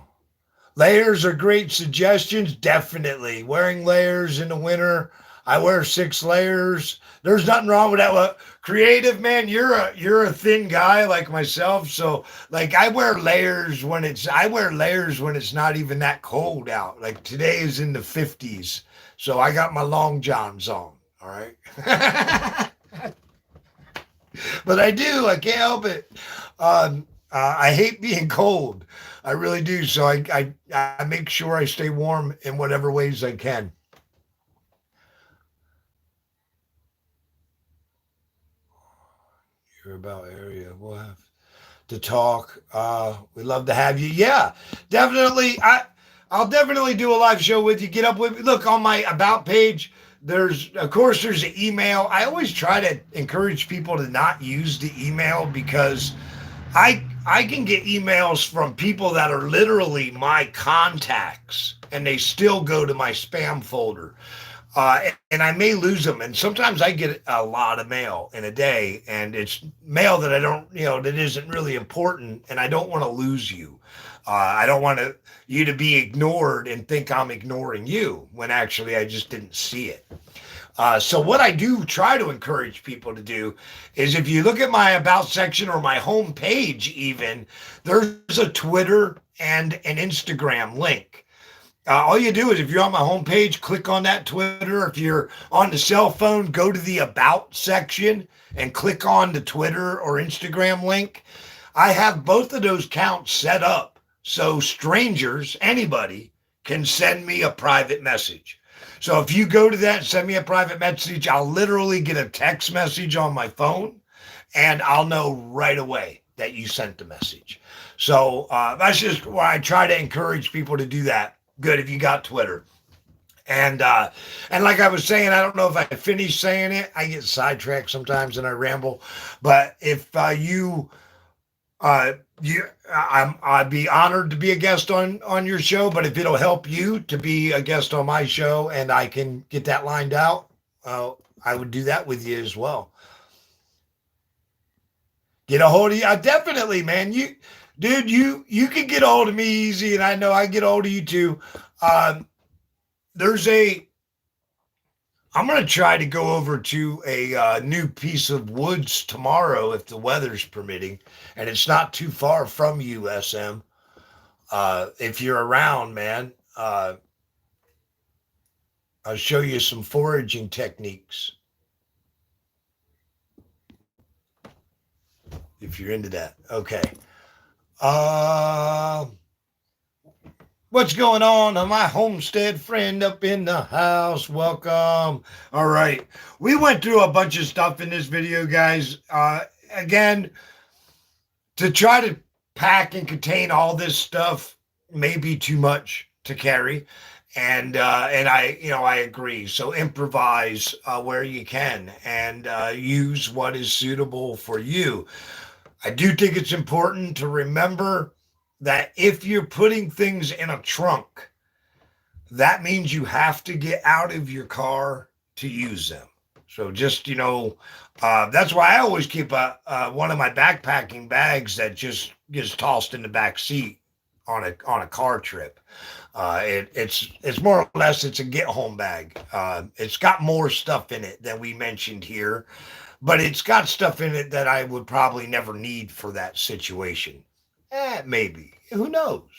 layers are great suggestions. Definitely wearing layers in the winter. I wear 6 layers. There's nothing wrong with that. Well, creative man, you're a thin guy like myself. So like I wear layers when it's not even that cold out. Like today is in the 50s. So I got my long johns on. All right. But I can't help it. I hate being cold. I really do. So I make sure I stay warm in whatever ways I can. You're about area. We'll have to talk. We'd love to have you. Yeah, definitely. I'll definitely do a live show with you. Get up with me. Look on my about page. There's an email. I always try to encourage people to not use the email because I can get emails from people that are literally my contacts and they still go to my spam folder. And I may lose them. And sometimes I get a lot of mail in a day and it's mail that I don't, that isn't really important. And I don't want to lose you. I don't want you to be ignored and think I'm ignoring you when actually I just didn't see it. So what I do try to encourage people to do is if you look at my about section or my home page even, there's a Twitter and an Instagram link. All you do is if you're on my homepage, click on that Twitter. If you're on the cell phone, go to the About section and click on the Twitter or Instagram link. I have both of those accounts set up so strangers, anybody, can send me a private message. So if you go to that, send me a private message, I'll literally get a text message on my phone and I'll know right away that you sent the message. So that's just why I try to encourage people to do that. Good if you got Twitter. And like I was saying, I don't know if I finished saying it. I get sidetracked sometimes and I ramble. But if uh, you, I'd be honored to be a guest on your show. But if it'll help you to be a guest on my show, and I can get that lined out, I would do that with you as well. Get a hold of you. Definitely, man. Dude, you can get a hold of me easy, and I know I get a hold of you too. Um, there's a I'm going to try to go over to a new piece of woods tomorrow if the weather's permitting, and it's not too far from you, SM. If you're around, man, I'll show you some foraging techniques if you're into that. Okay. Uh, What's going on? My homestead friend up in the house. Welcome. All right. We went through a bunch of stuff in this video, guys. Again, to try to pack and contain all this stuff may be too much to carry. And I agree. So improvise where you can and use what is suitable for you. I do think it's important to remember that if you're putting things in a trunk, that means you have to get out of your car to use them. So just, that's why I always keep one of my backpacking bags that just gets tossed in the back seat on a car trip. It's more or less it's a get home bag. It's got more stuff in it than we mentioned here, but it's got stuff in it that I would probably never need for that situation. Maybe. Who knows?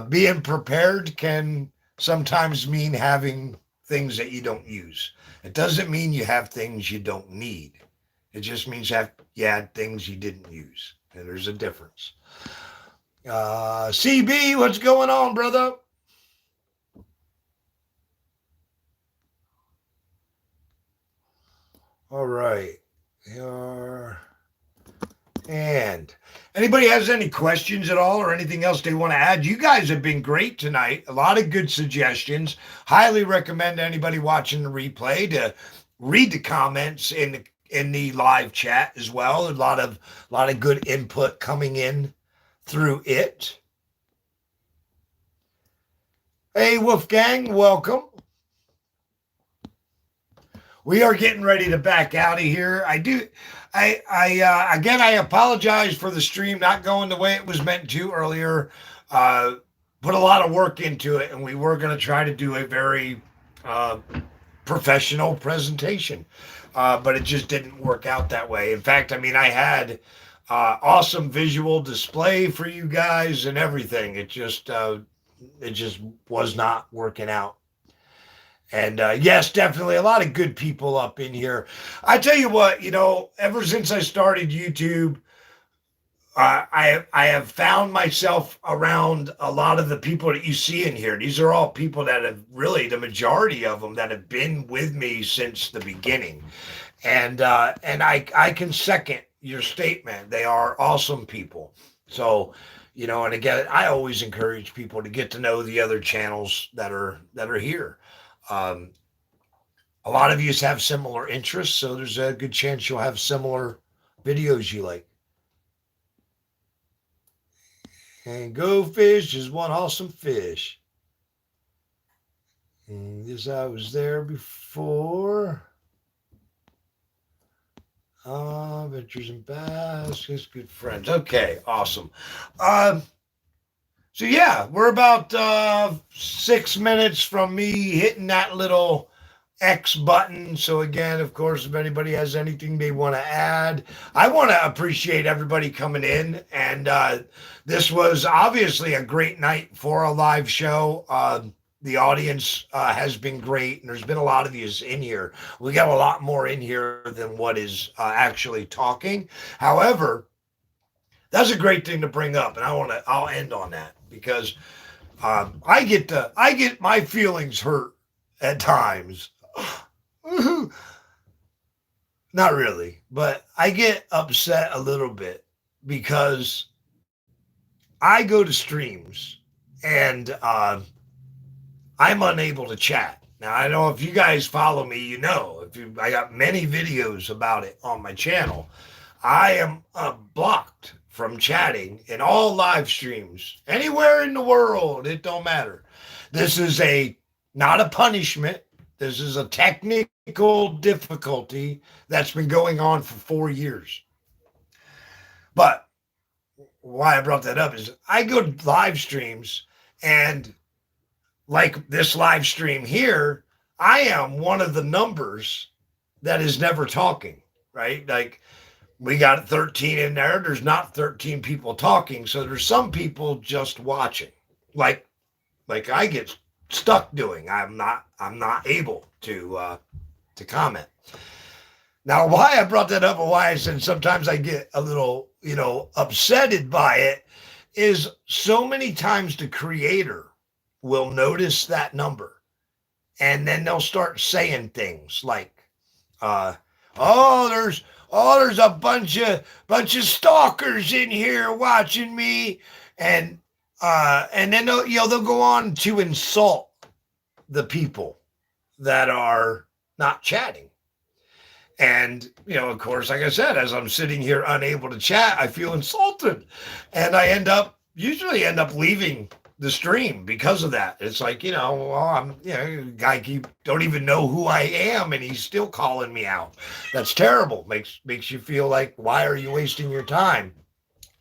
Being prepared can sometimes mean having things that you don't use. It doesn't mean you have things you don't need. It just means you had things you didn't use. And there's a difference. CB, what's going on, brother? All right. And anybody has any questions at all or anything else they want to add? You guys have been great tonight. A lot of good suggestions. Highly recommend anybody watching the replay to read the comments in the live chat as well. A lot of good input coming in through it. Hey, Wolfgang, welcome. We are getting ready to back out of here. Again, I apologize for the stream not going the way it was meant to earlier. Put a lot of work into it, and we were going to try to do a very professional presentation, but it just didn't work out that way. In fact, I had awesome visual display for you guys and everything. It just was not working out. And yes, definitely a lot of good people up in here. I tell you what, ever since I started YouTube, I have found myself around a lot of the people that you see in here. These are all people that have really, the majority of them that have been with me since the beginning. And I can second your statement. They are awesome people. So, and again, I always encourage people to get to know the other channels that are here. A lot of you have similar interests, so there's a good chance you'll have similar videos you like. And Go Fish is one awesome fish. And this I was there before. Ventures and Bass, just good friends. Okay, awesome. So yeah, we're about 6 minutes from me hitting that little X button. So again, of course, if anybody has anything they want to add, I want to appreciate everybody coming in. And this was obviously a great night for a live show. The audience has been great, and there's been a lot of yous in here. We got a lot more in here than what is actually talking. However, that's a great thing to bring up, and I'll end on that because I get my feelings hurt at times. Not really, but I get upset a little bit because I go to streams and I'm unable to chat. Now, I know if you guys follow me, you know, I got many videos about it on my channel. I am blocked from chatting in all live streams anywhere in the world. It don't matter. This is a not a punishment. This is a technical difficulty that's been going on for 4 years. But why I brought that up is I go to live streams and like this live stream here, I am one of the numbers that is never talking, right? Like we got 13 in there. There's not 13 people talking. So there's some people just watching. Like I get stuck doing. I'm not able to comment. Now, why I brought that up and why I said sometimes I get a little, upsetted by it is so many times the creator will notice that number and then they'll start saying things like, uh, oh, there's a bunch of stalkers in here watching me. And then they'll go on to insult the people that are not chatting. And, of course, like I said, as I'm sitting here unable to chat, I feel insulted. And I usually end up leaving the stream because of that. It's like, well, guy don't even know who I am and he's still calling me out. That's terrible. Makes you feel like, why are you wasting your time?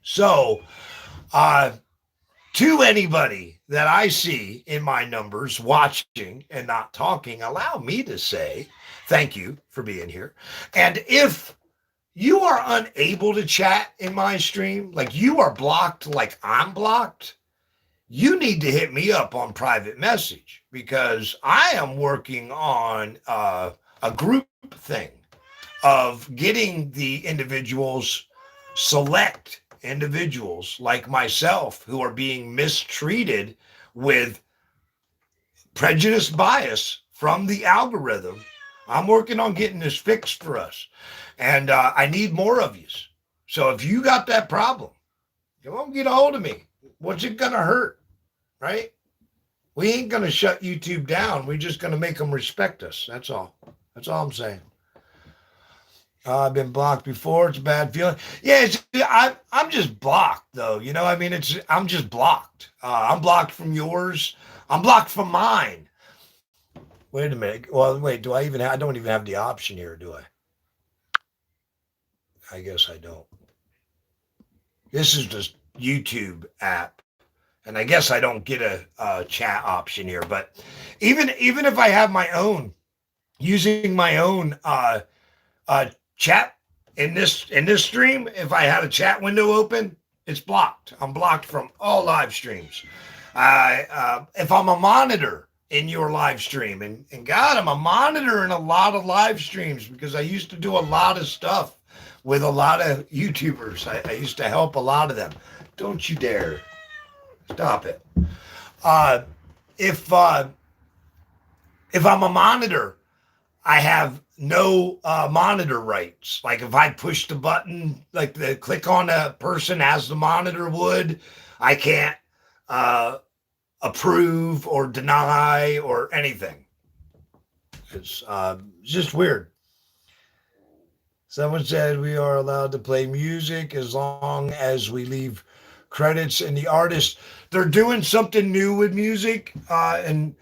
So, to anybody that I see in my numbers watching and not talking, allow me to say thank you for being here. And if you are unable to chat in my stream, like you are blocked, like I'm blocked, you need to hit me up on private message because I am working on a group thing of getting the select individuals like myself who are being mistreated with prejudice bias from the algorithm. I'm working on getting this fixed for us. And I need more of you. So if you got that problem, come on, get a hold of me. What's it going to hurt, right? We ain't going to shut YouTube down. We're just going to make them respect us. That's all. That's all I'm saying. I've been blocked before. It's a bad feeling. Yeah, I'm just blocked though. I'm just blocked. I'm blocked from yours. I'm blocked from mine. Wait a minute. Well, wait. I don't even have the option here, do I? I guess I don't. This is just YouTube app, and I guess I don't get a chat option here. But even if I have my own, using my own chat in this stream, if I had a chat window open, it's blocked. I'm blocked from all live streams. If I'm a monitor in your live stream, and God, I'm a monitor in a lot of live streams because I used to do a lot of stuff with a lot of YouTubers. I used to help a lot of them. Don't you dare. Stop it. If I'm a monitor, I have no monitor rights. Like if I push the button, like the click on a person as the monitor would, I can't approve or deny or anything. It's just weird. Someone said we are allowed to play music as long as we leave credits and the artist. They're doing something new with music, and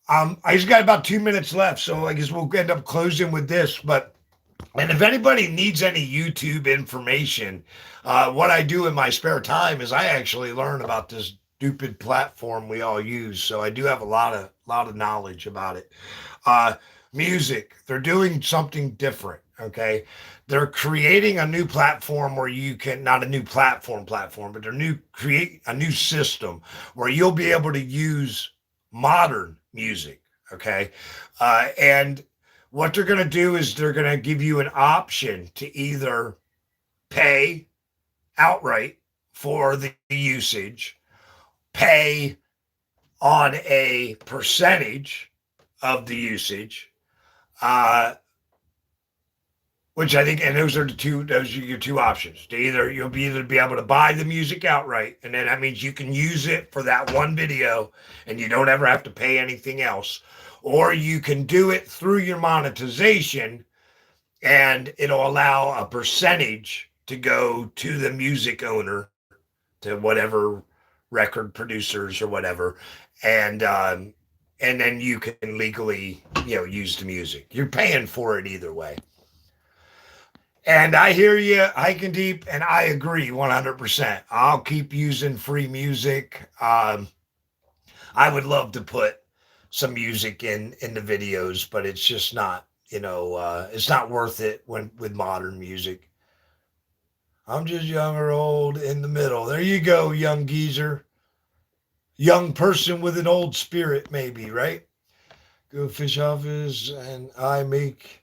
I just got about 2 minutes left, so I guess we'll end up closing with this. And if anybody needs any YouTube information, what I do in my spare time is I actually learn about this stupid platform we all use. So I do have a lot of knowledge about it. Music, they're doing something different. Okay, they're creating a new platform where you can, not a new platform, but create a new system where you'll be able to use modern music. Okay, and what they're going to do is they're going to give you an option to either pay outright for the usage, pay on a percentage of the usage. Uh, which I think, and those are your two options. To either either be able to buy the music outright, and then that means you can use it for that one video, and you don't ever have to pay anything else, or you can do it through your monetization, and it'll allow a percentage to go to the music owner, to whatever record producers or whatever, and then you can legally use the music. You're paying for it either way. And I hear you, hiking deep, and I agree 100%. I'll keep using free music. I would love to put some music in the videos, but it's just not, it's not worth it when with modern music. I'm just young or old in the middle. There you go, young geezer, young person with an old spirit, maybe, right? Go fish office, and I make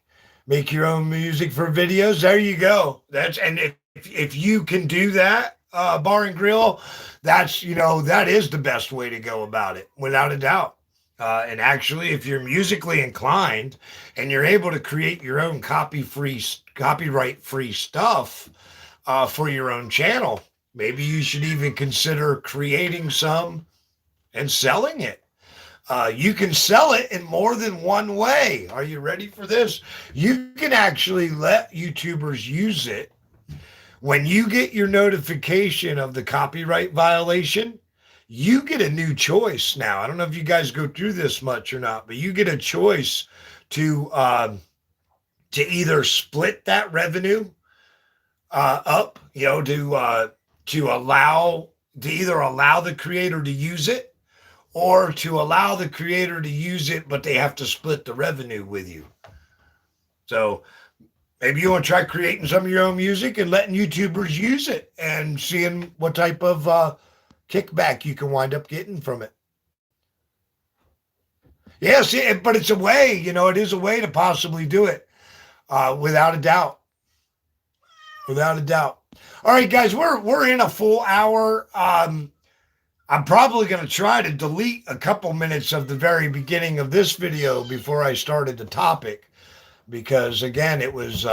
your own music for videos. There you go. That's and if you can do that, bar and grill, that is the best way to go about it, without a doubt. And actually, if you're musically inclined and you're able to create your own copyright free stuff for your own channel, maybe you should even consider creating some and selling it. You can sell it in more than one way. Are you ready for this? You can actually let YouTubers use it. When you get your notification of the copyright violation, you get a new choice now. I don't know if you guys go through this much or not, but you get a choice to either split that revenue up, to either allow the creator to use it, or to allow the creator to use it, but they have to split the revenue with you. So maybe you want to try creating some of your own music and letting YouTubers use it and seeing what type of kickback you can wind up getting from it. Yes, but it's a way, it is a way to possibly do it, without a doubt. Without a doubt. All right, guys, we're in a full hour. I'm probably going to try to delete a couple minutes of the very beginning of this video before I started the topic, because again, it was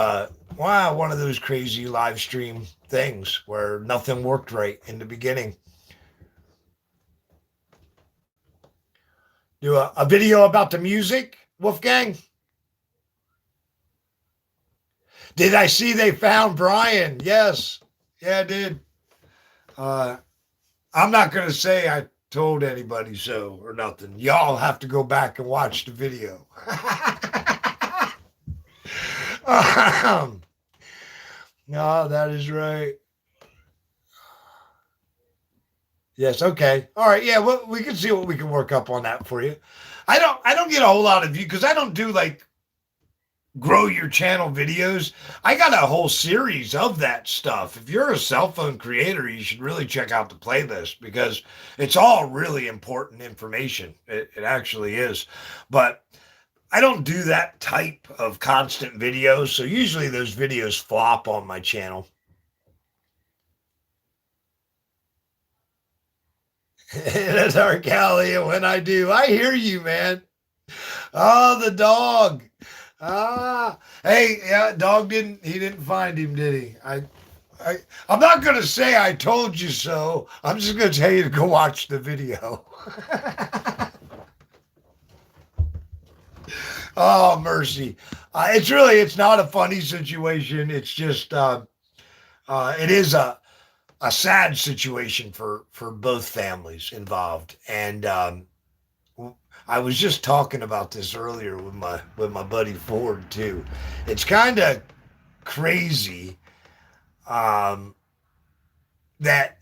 one of those crazy live stream things where nothing worked right in the beginning. Do a video about the music, Wolfgang? Did I see they found Brian? Yes. Yeah, I did. I'm not going to say I told anybody so or nothing. Y'all have to go back and watch the video. No, that is right. Yes. Okay. All right. Yeah. Well, we can see what we can work up on that for you. I don't get a whole lot of views because I don't do like grow your channel videos. I got a whole series of that stuff. If you're a cell phone creator, you should really check out the playlist because it's all really important information. It actually is. But I don't do that type of constant videos. So usually those videos flop on my channel. That's our Callie. And when I do, I hear you, man. Oh, the dog. Hey, yeah, dog didn't find him, did he? I'm not going to say I told you so. I'm just going to tell you to go watch the video. Oh, mercy. It's not a funny situation. It's just, it is a sad situation for both families involved. And, I was just talking about this earlier with my buddy Ford too. It's kind of crazy that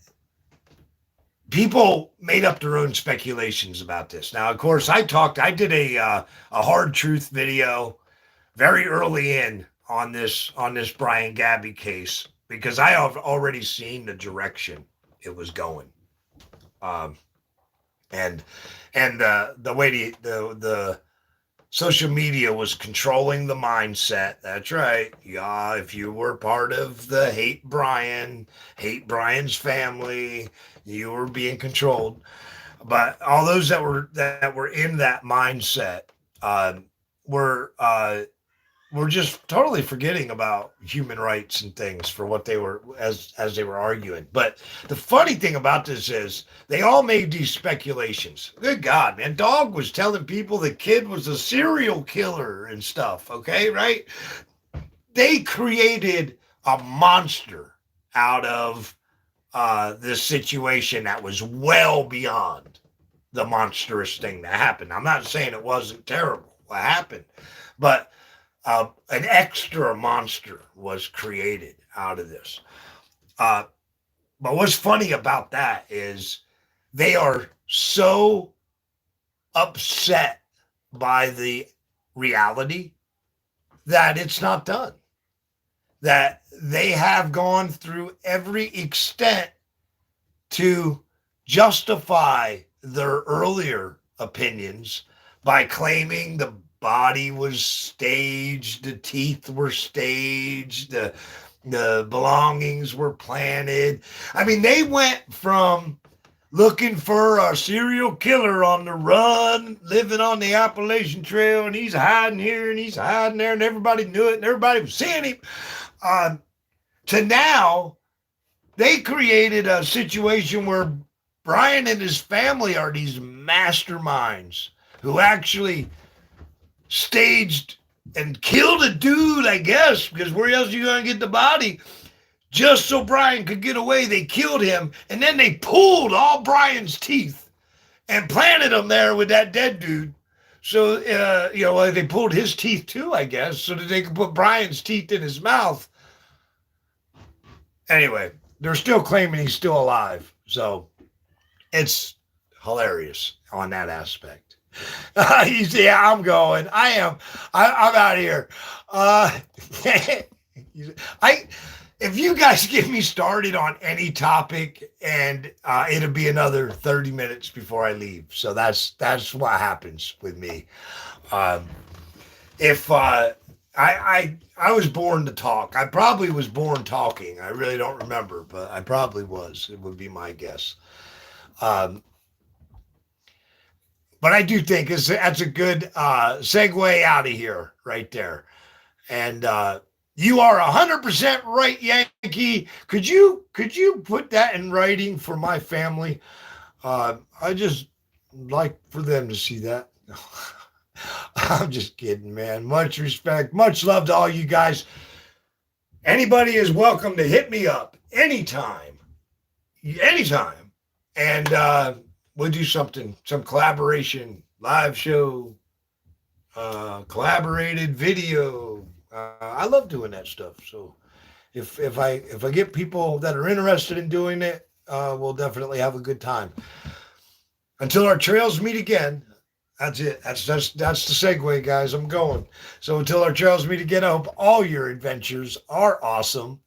people made up their own speculations about this. Now, of course, I did a hard truth video very early on this Brian Gabby case because I have already seen the direction it was going. And the way the social media was controlling the mindset. That's right. Yeah, if you were part of the hate Brian's family, you were being controlled. But all those that were in that mindset Um, we're we're just totally forgetting about human rights and things for what they were as they were arguing. But the funny thing about this is they all made these speculations. Good God, man. Dog was telling people the kid was a serial killer and stuff. Okay, right? They created a monster out of this situation that was well beyond the monstrous thing that happened. I'm not saying it wasn't terrible what happened, but an extra monster was created out of this. Uh, but what's funny about that is they are so upset by the reality that it's not done. That they have gone through every extent to justify their earlier opinions by claiming the body was staged, the teeth were staged, the belongings were planted. I mean, they went from looking for a serial killer on the run, living on the Appalachian Trail, and he's hiding here and he's hiding there, and everybody knew it, and everybody was seeing him. To now, they created a situation where Brian and his family are these masterminds who actually staged and killed a dude, I guess, because where else are you going to get the body? Just so Brian could get away, they killed him, and then they pulled all Brian's teeth and planted them there with that dead dude. So, they pulled his teeth too, I guess, so that they could put Brian's teeth in his mouth. Anyway, they're still claiming he's still alive. So it's hilarious on that aspect. Yeah, I'm going. I'm out of here. I if you guys get me started on any topic, and it'll be another 30 minutes before I leave. So that's what happens with me. If I was born to talk. I probably was born talking. I really don't remember, but I probably was. It would be my guess. Um, but I do think that's a good segue out of here, right there. And you are 100% right, Yankee. Could you put that in writing for my family? I just like for them to see that. I'm just kidding, man. Much respect, much love to all you guys. Anybody is welcome to hit me up anytime, and we'll do some collaboration, live show, collaborated video. I love doing that stuff. So if I get people that are interested in doing it, we'll definitely have a good time. Until our trails meet again. That's it. That's the segue, guys. I'm going. So until our trails meet again, I hope all your adventures are awesome.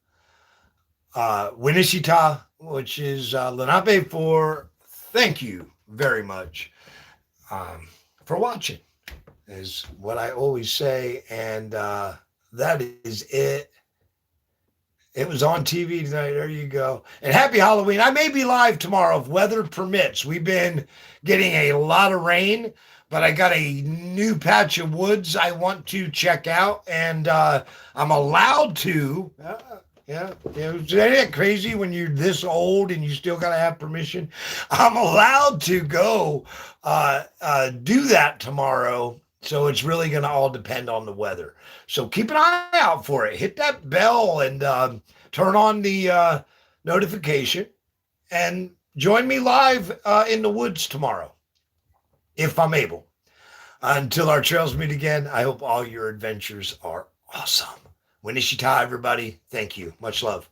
Winishita, which is Lenape for thank you very much for watching, is what I always say. And that is it. It was on TV tonight. There you go. And happy Halloween. I may be live tomorrow if weather permits. We've been getting a lot of rain, but I got a new patch of woods I want to check out, and I'm allowed to. Yeah. Isn't that crazy when you're this old and you still got to have permission? I'm allowed to go do that tomorrow. So it's really going to all depend on the weather. So keep an eye out for it. Hit that bell and turn on the notification, and join me live in the woods tomorrow, if I'm able. Until our trails meet again, I hope all your adventures are awesome. Winishita, everybody. Thank you. Much love.